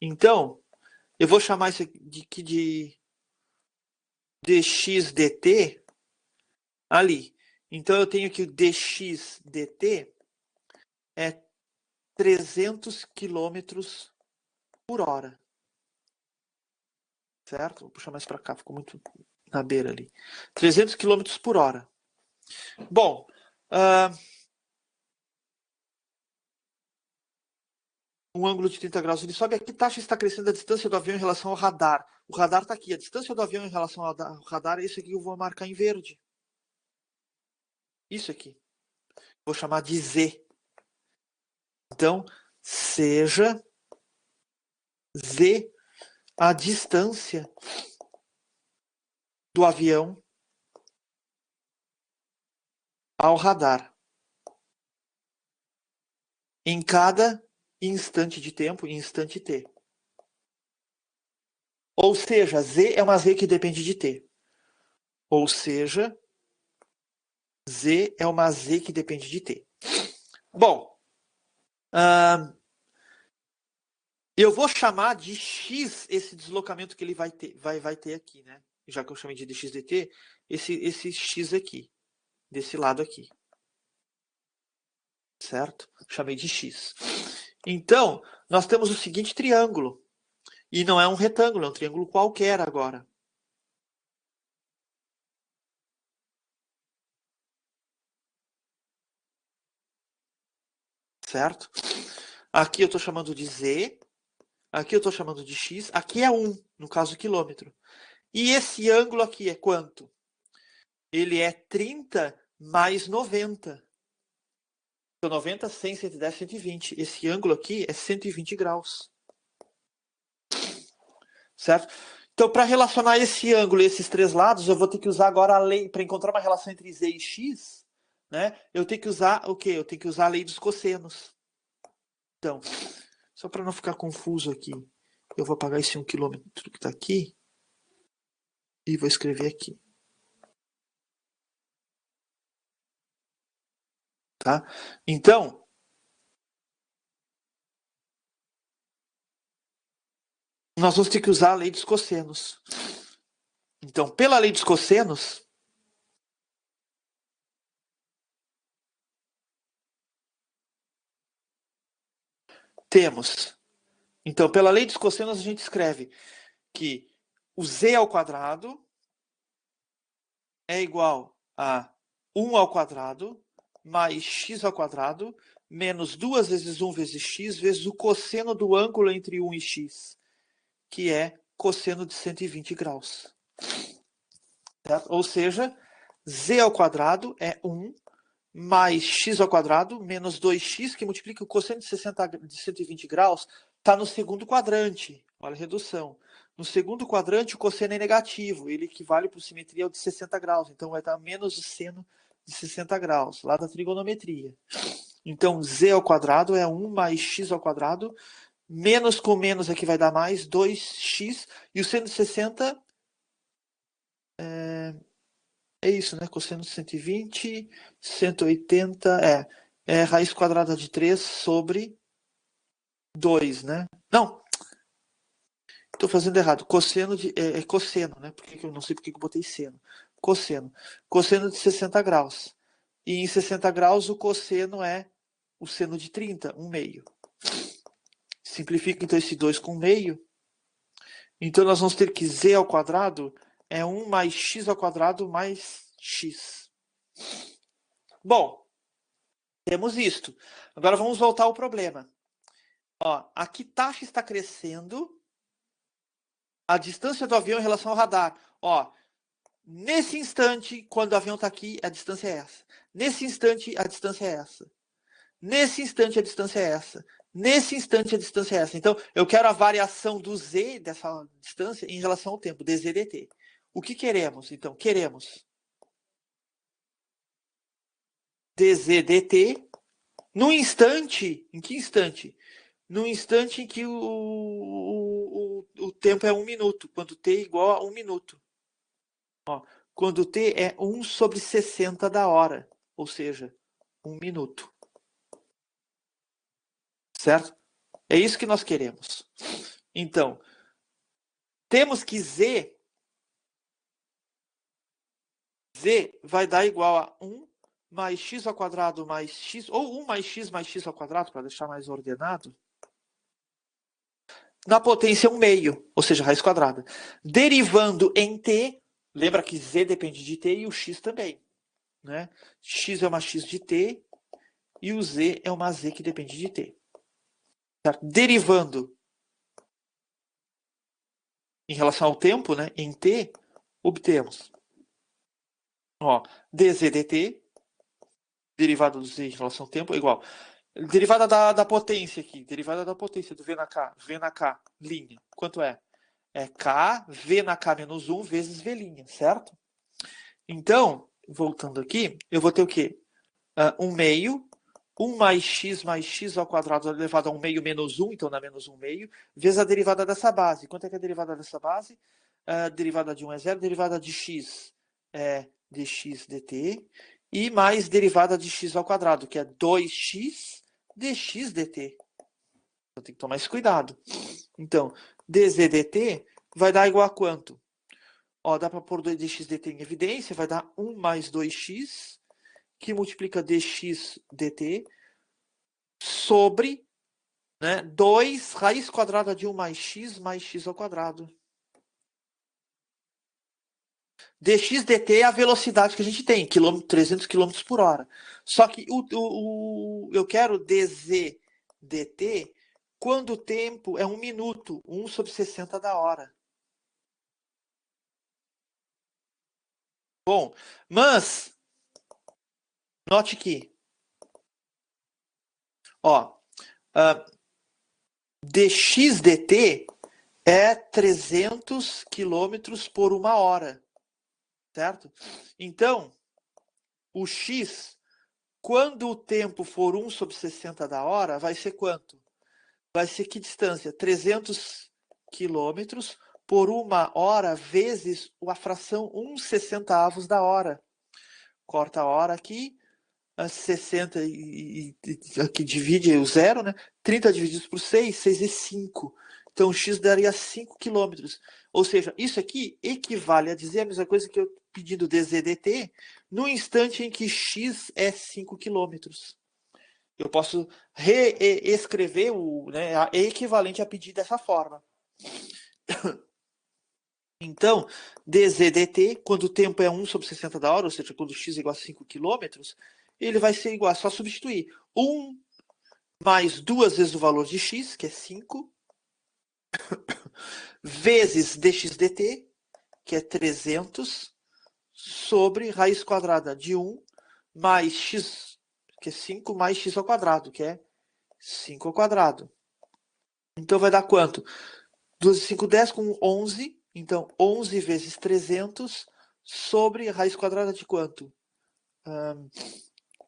Então, eu vou chamar isso aqui de dx dt ali. Então, eu tenho que o dx dt é 300 km por hora. Certo? Vou puxar mais para cá, ficou muito na beira ali. 300 km por hora. Bom, um ângulo de 30 graus. Ele sobe. A que taxa está crescendo a distância do avião em relação ao radar? O radar está aqui. A distância do avião em relação ao radar é isso aqui que eu vou marcar em verde. Isso aqui. Vou chamar de Z. Então, seja Z a distância do avião ao radar. Em cada instante de tempo, instante T. Ou seja, Z é uma Z que depende de T. Ou seja, Z é uma Z que depende de T. Bom, eu vou chamar de X esse deslocamento que ele vai ter aqui, né? Já que eu chamei de dx dt, esse X aqui, desse lado aqui. Certo? Chamei de X. Então, nós temos o seguinte triângulo. E não é um retângulo, é um triângulo qualquer agora. Certo? Aqui eu estou chamando de Z. Aqui eu estou chamando de X. Aqui é 1, no caso quilômetro. E esse ângulo aqui é quanto? Ele é 30 mais 90. Então, 90, 100, 110, 120. Esse ângulo aqui é 120 graus. Certo? Então, para relacionar esse ângulo e esses três lados, eu vou ter que usar agora a lei, para encontrar uma relação entre Z e X, né? Eu tenho que usar o quê? Eu tenho que usar a lei dos cossenos. Então, só para não ficar confuso aqui, eu vou apagar esse 1 km que está aqui e vou escrever aqui. Tá? Então, nós vamos ter que usar a lei dos cossenos. Então, pela lei dos cossenos, temos. Então, pela lei dos cossenos, a gente escreve que o z ao quadrado é igual a 1 ao quadrado mais x ao quadrado menos 2 vezes 1 vezes x vezes o cosseno do ângulo entre 1 e x, que é cosseno de 120 graus. Certo? Ou seja, z ao quadrado é 1 mais x ao quadrado menos 2x, que multiplica o cosseno de 120 graus, está no segundo quadrante. Olha a redução. No segundo quadrante, o cosseno é negativo. Ele equivale por simetria ao de 60 graus. Então, vai dar menos o seno de 60 graus, lá da trigonometria. Então, z ao quadrado é 1 mais x ao quadrado. Menos com menos aqui vai dar mais, 2x. E o seno de 60 é isso, né? Cosseno de 120, 180, é raiz quadrada de 3 sobre 2, né? Não, estou fazendo errado. Cosseno é cosseno, né? Porque eu não sei porque eu botei seno. Cosseno. Cosseno de 60 graus. E em 60 graus o cosseno é o seno de 30, 1 meio. Simplifica então esse 2 com 1 meio. Então nós vamos ter que z ao quadrado é 1 mais x ao quadrado mais x. Bom, temos isto. Agora vamos voltar ao problema. Ó, a que taxa está crescendo a distância do avião em relação ao radar? Ó, nesse instante, quando o avião está aqui, a distância é essa. Nesse instante, a distância é essa. Nesse instante, a distância é essa. Nesse instante, a distância é essa. Então, eu quero a variação do z, dessa distância, em relação ao tempo, dz dt. O que queremos? Então, queremos dz dt no instante. Em que instante? No instante em que o tempo é 1 minuto. Quando t é igual a 1 minuto. Ó, quando t é 1 sobre 60 da hora. Ou seja, 1 minuto. Certo? É isso que nós queremos. Então, temos que z vai dar igual a 1 mais x ao quadrado mais x, ou 1 mais x ao quadrado, para deixar mais ordenado, na potência 1 meio, ou seja, raiz quadrada. Derivando em t Lembra que Z depende de T e o X também, né? X é uma X de T e o Z é uma Z que depende de T. Certo? Derivando em relação ao tempo, né, em T, obtemos ó, dz dt, derivada do Z em relação ao tempo, é igual. Derivada da potência aqui, derivada da potência do V na K, linha. Quanto é? É K, V na K menos 1 vezes V', certo? Então, voltando aqui, eu vou ter o quê? 1 meio, 1 mais x ao quadrado elevado a 1 meio menos 1, então dá menos 1 meio, vezes a derivada dessa base. Quanto é que é a derivada dessa base? A derivada de 1 é 0, derivada de x é dx dt, e mais derivada de x ao quadrado, que é 2x dx dt. Então tem que tomar esse cuidado. Então, dz dt vai dar igual a quanto? Ó, dá para pôr 2dx dt em evidência, vai dar 1 mais 2x, que multiplica dx dt, sobre, né, 2 raiz quadrada de 1 mais x ao quadrado. Dx dt é a velocidade que a gente tem, 300 km por hora. Só que eu quero dz dt quando o tempo é 1 minuto, 1 sobre 60 da hora. Bom, mas note que, ó, dx dt é 300 km por 1 hora, certo? Então, o x, quando o tempo for 1 sobre 60 da hora, vai ser quanto? Vai ser que distância? 300 quilômetros por 1 hora vezes a fração 1/60 da hora. Corta a hora aqui, 60 aqui divide o zero, né? 30 divididos por 6, 6 é 5. Então o x daria 5 quilômetros. Ou seja, isso aqui equivale a dizer a mesma coisa que eu pedindo dz/dt no instante em que x é 5 quilômetros. Eu posso reescrever né, é equivalente a pedir dessa forma. Então, dz/dt, quando o tempo é 1 sobre 60 da hora, ou seja, quando x é igual a 5 km, ele vai ser igual, é só substituir 1 mais 2 vezes o valor de x, que é 5, vezes dx dt, que é 300, sobre raiz quadrada de 1, mais x, que é 5, mais x ao quadrado, que é 5 ao quadrado. Então vai dar quanto? 2 e 5, 10 com 11. Então, 11 vezes 300 sobre raiz quadrada de quanto?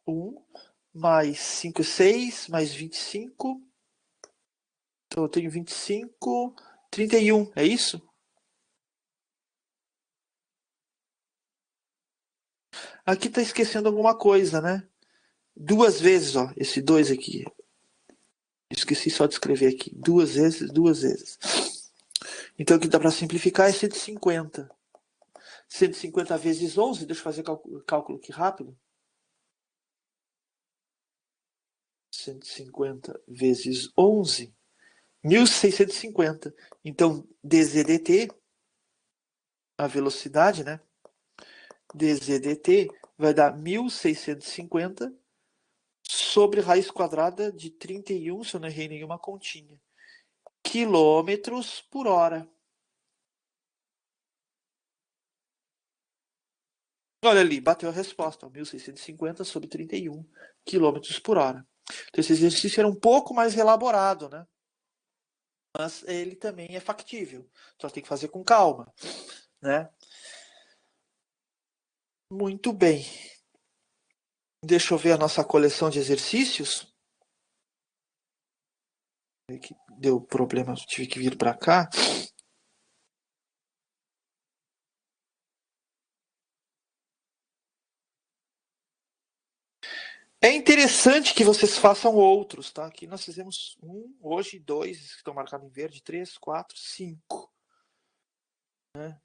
1 mais 5, 6, mais 25. Então, eu tenho 25, 31. É isso? Aqui está esquecendo alguma coisa, né? Duas vezes, ó. Esse 2 aqui. Esqueci só de escrever aqui. Duas vezes, duas vezes. Então, o que dá para simplificar é 150. 150 vezes 11. Deixa eu fazer cálculo aqui rápido. 150 vezes 11, 1650. Então, dz/dt, a velocidade, né? dz/dt vai dar 1650 sobre raiz quadrada de 31, se eu não errei nenhuma continha, quilômetros por hora. Olha ali, bateu a resposta, 1650 sobre 31 quilômetros por hora. Então, esse exercício era um pouco mais elaborado, né? Mas ele também é factível. Só tem que fazer com calma, né? Muito bem. Deixa eu ver a nossa coleção de exercícios. Que deu problema, tive que vir para cá. É interessante que vocês façam outros, tá? Aqui nós fizemos um, hoje dois, que estão marcados em verde, 3, 4, 5. Né?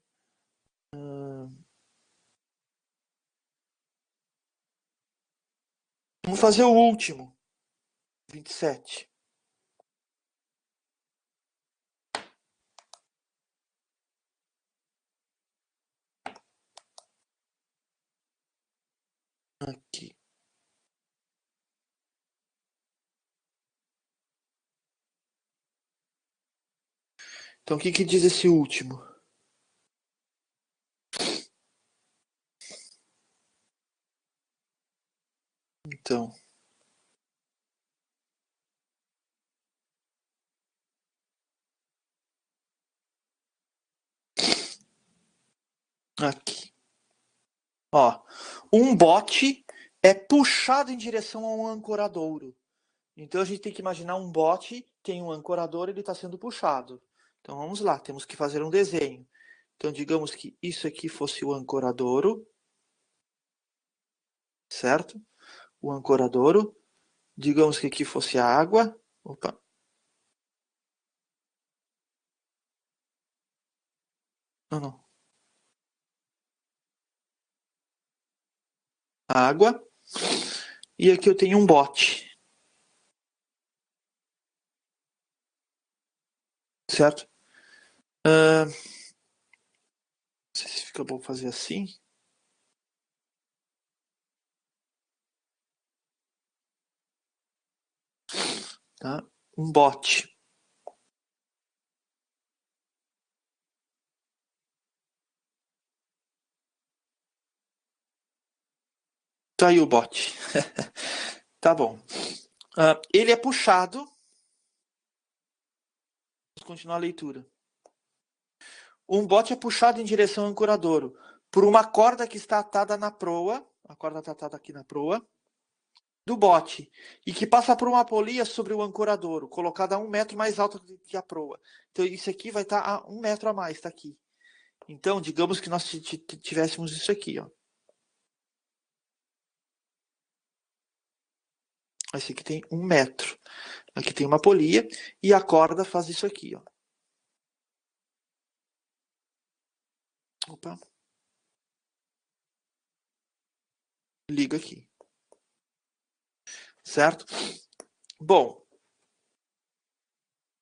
Vamos fazer o último, 27. Aqui. Então, o que que diz esse último? Então, aqui. Ó, um bote é puxado em direção a um ancoradouro. Então, a gente tem que imaginar um bote, tem um ancorador, ele está sendo puxado. Então, vamos lá, temos que fazer um desenho. Então, digamos que isso aqui fosse o ancoradouro, certo? O ancoradouro. Digamos que aqui fosse a água. Opa. Não, não. A água. E aqui eu tenho um bote. Certo? Não sei se fica bom fazer assim. Tá? Um bote. Tá aí o bote. Tá bom. Ele é puxado. Vamos continuar a leitura. Um bote é puxado em direção ao ancoradouro por uma corda que está atada na proa. A corda está atada aqui na proa do bote e que passa por uma polia sobre o ancoradouro, colocada a 1 metro mais alta do que a proa. Então, isso aqui vai estar a 1 metro a mais, está aqui. Então, digamos que nós tivéssemos isso aqui, ó. Esse aqui tem 1 metro. Aqui tem uma polia e a corda faz isso aqui, ó. Opa. Liga aqui. Certo? Bom,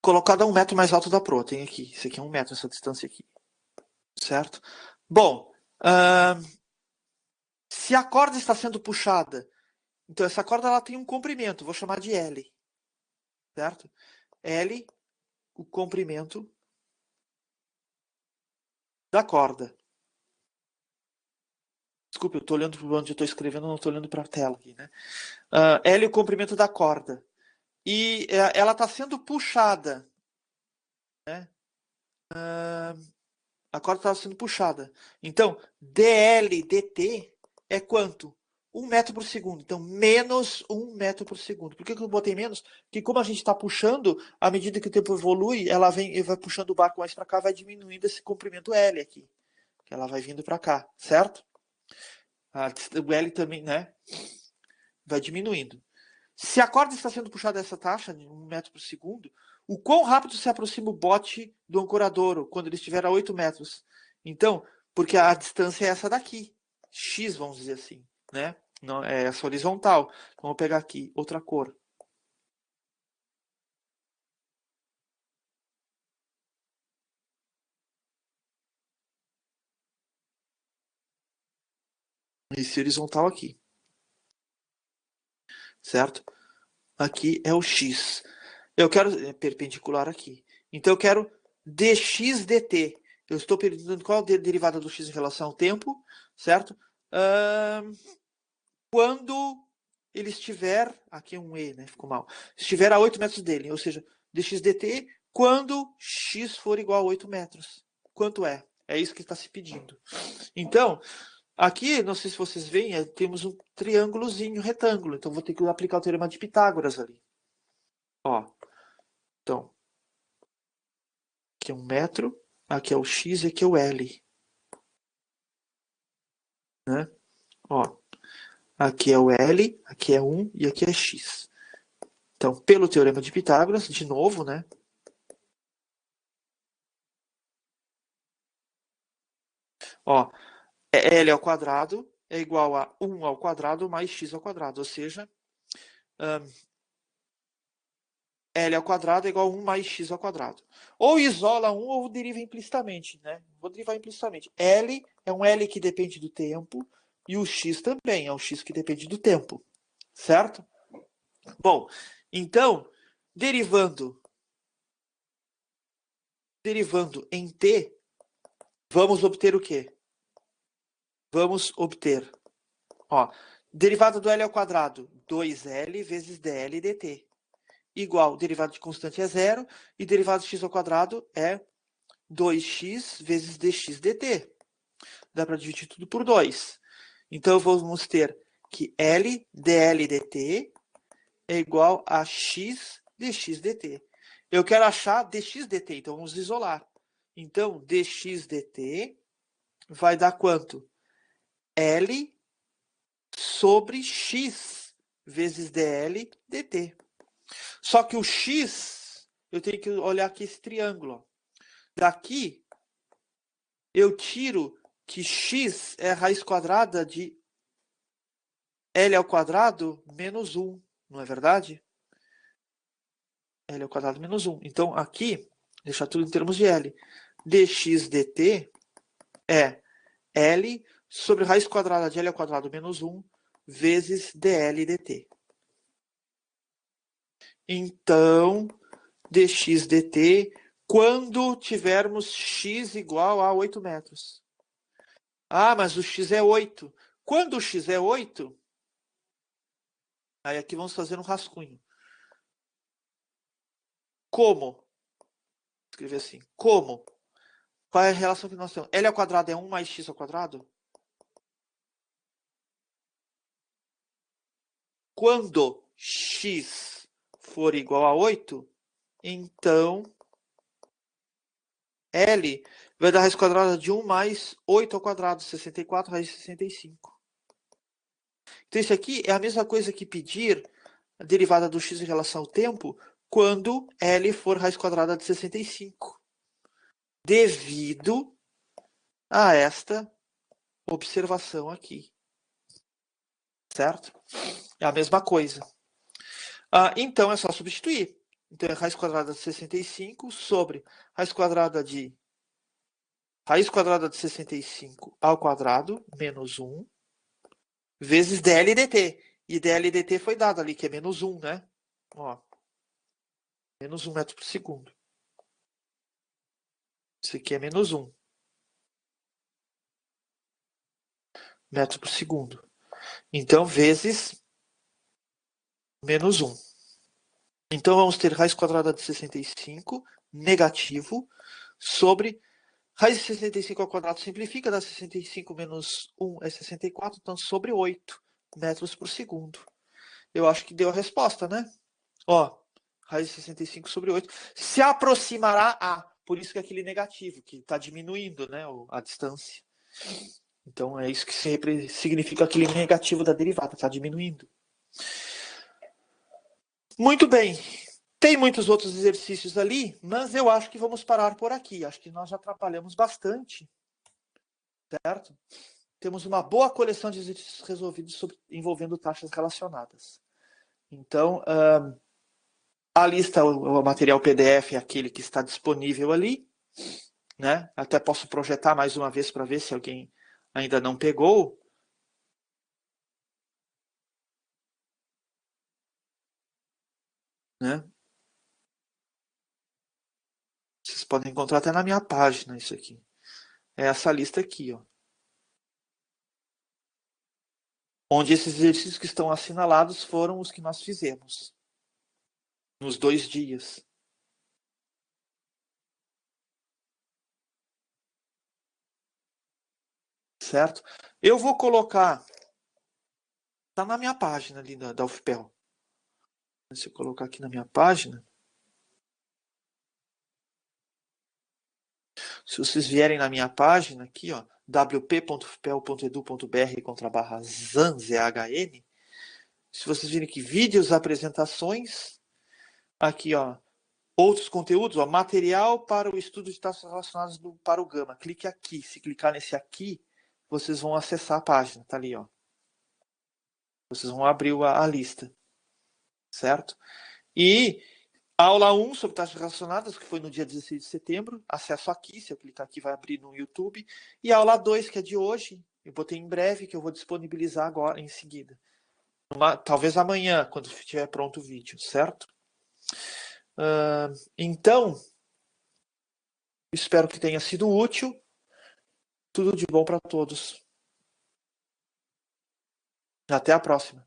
colocado a 1 metro mais alto da proa. Tem aqui. Isso aqui é 1 metro, essa distância aqui. Certo? Bom, se a corda está sendo puxada, então essa corda ela tem um comprimento, vou chamar de L. Certo? L, o comprimento da corda. Desculpe, eu estou olhando para onde eu estou escrevendo, não estou olhando para a tela aqui, né? L, o comprimento da corda. E ela está sendo puxada, né? A corda está sendo puxada. Então, dl dt é quanto? 1 metro por segundo. Então, menos 1 metro por segundo. Por que eu botei menos? Porque como a gente está puxando, à medida que o tempo evolui, ela vai puxando o barco mais para cá, vai diminuindo esse comprimento L aqui. Ela vai vindo para cá, certo? O L também, né? Vai diminuindo. Se a corda está sendo puxada a essa taxa, de 1 metro por segundo, o quão rápido se aproxima o bote do ancoradouro quando ele estiver a 8 metros? Então, porque a distância é essa daqui, x, vamos dizer assim, né? Não, é essa horizontal. Então, vou pegar aqui outra cor. Esse horizontal aqui, certo? Aqui é o x. Eu quero perpendicular aqui. Então, eu quero dx dt. Eu estou perguntando qual a derivada do x em relação ao tempo, certo? Quando ele estiver, aqui é um E, né? Ficou mal. Estiver a 8 metros dele, ou seja, dx dt, quando x for igual a 8 metros. Quanto é? É isso que está se pedindo. Então, aqui, não sei se vocês veem, temos um triângulozinho retângulo. Então, vou ter que aplicar o teorema de Pitágoras ali. Ó, então, aqui é 1 metro, aqui é o x e aqui é o L. Né? Ó, aqui é o L, aqui é 1 e aqui é x. Então, pelo teorema de Pitágoras, de novo, né? Ó, L ao quadrado é igual a 1 ao quadrado mais x ao quadrado, ou seja, L ao quadrado é igual a 1 mais x ao quadrado. Ou isola 1 ou deriva implicitamente, né? Vou derivar implicitamente. L é um L que depende do tempo, E o x também, é o x que depende do tempo, certo? Bom, então, derivando em t, vamos obter o quê? Vamos obter, ó, derivada do L ao quadrado, 2L vezes dL dt, igual, derivada de constante é zero, e derivada de x ao quadrado é 2x vezes dx dt. Dá para dividir tudo por 2. Então, vamos ter que L dL dt é igual a x dx dt. Eu quero achar dx dt, então vamos isolar. Então, dx dt vai dar quanto? L sobre x vezes dl dt. Só que o x, eu tenho que olhar aqui esse triângulo. Daqui, eu tiro que x é a raiz quadrada de L ao quadrado menos 1, não é verdade? L ao quadrado menos 1. Então, aqui, deixar tudo em termos de L. dx dt é L sobre raiz quadrada de L ao quadrado menos 1 vezes dl dt. Então, dx dt, quando tivermos x igual a 8 metros. Ah, mas o x é 8. Quando o x é 8, aí aqui vamos fazer um rascunho. Como? Escrever assim. Como? Qual é a relação que nós temos? L ao quadrado é 1 mais x ao quadrado? Quando x for igual a 8, então L vai dar a raiz quadrada de 1 mais 8 ao quadrado, 64 raiz de 65. Então, isso aqui é a mesma coisa que pedir a derivada do x em relação ao tempo quando L for raiz quadrada de 65. Devido a esta observação aqui. Certo? É a mesma coisa. Então, é só substituir. Então, é raiz quadrada de 65 sobre raiz quadrada de 65 ao quadrado menos 1 vezes dl dt. E dl dt foi dado ali, que é menos 1, né? Ó, menos 1 metro por segundo. Isso aqui é menos 1 metro por segundo. Então, vezes menos 1. Então, vamos ter raiz quadrada de 65 negativo sobre raiz de 65 ao quadrado simplifica, dá 65 menos 1 é 64, então sobre 8 metros por segundo. Eu acho que deu a resposta, né? Ó, raiz de 65 sobre 8 se aproximará a, por isso que é aquele negativo, que está diminuindo, né, a distância. Então é isso que sempre significa aquele negativo da derivada, está diminuindo. Muito bem. Tem muitos outros exercícios ali, mas eu acho que vamos parar por aqui. Acho que nós já trabalhamos bastante, certo? Temos uma boa coleção de exercícios resolvidos envolvendo taxas relacionadas. Então, a lista, o material PDF é aquele que está disponível ali, né? Até posso projetar mais uma vez para ver se alguém ainda não pegou. Né? Vocês podem encontrar até na minha página isso aqui. É essa lista aqui, ó. Onde esses exercícios que estão assinalados foram os que nós fizemos nos 2 dias. Certo? Eu vou colocar... Está na minha página ali da UFPEL. Se eu colocar aqui na minha página... Se vocês vierem na minha página aqui, ó, wp.fpel.edu.br/zan, Z-H-N, se vocês virem aqui, vídeos, apresentações, aqui, ó, outros conteúdos, ó, material para o estudo de taxas relacionadas para o Gama. Clique aqui. Se clicar nesse aqui, vocês vão acessar a página. Tá ali, ó. Vocês vão abrir a lista. Certo? E aula 1 sobre taxas relacionadas, que foi no dia 16 de setembro. Acesso aqui. Se eu clicar aqui, vai abrir no YouTube. E aula 2, que é de hoje, Eu botei em breve, que eu vou disponibilizar agora, em seguida. Talvez amanhã, quando estiver pronto o vídeo, certo? Então, espero que tenha sido útil. Tudo de bom para todos. Até a próxima.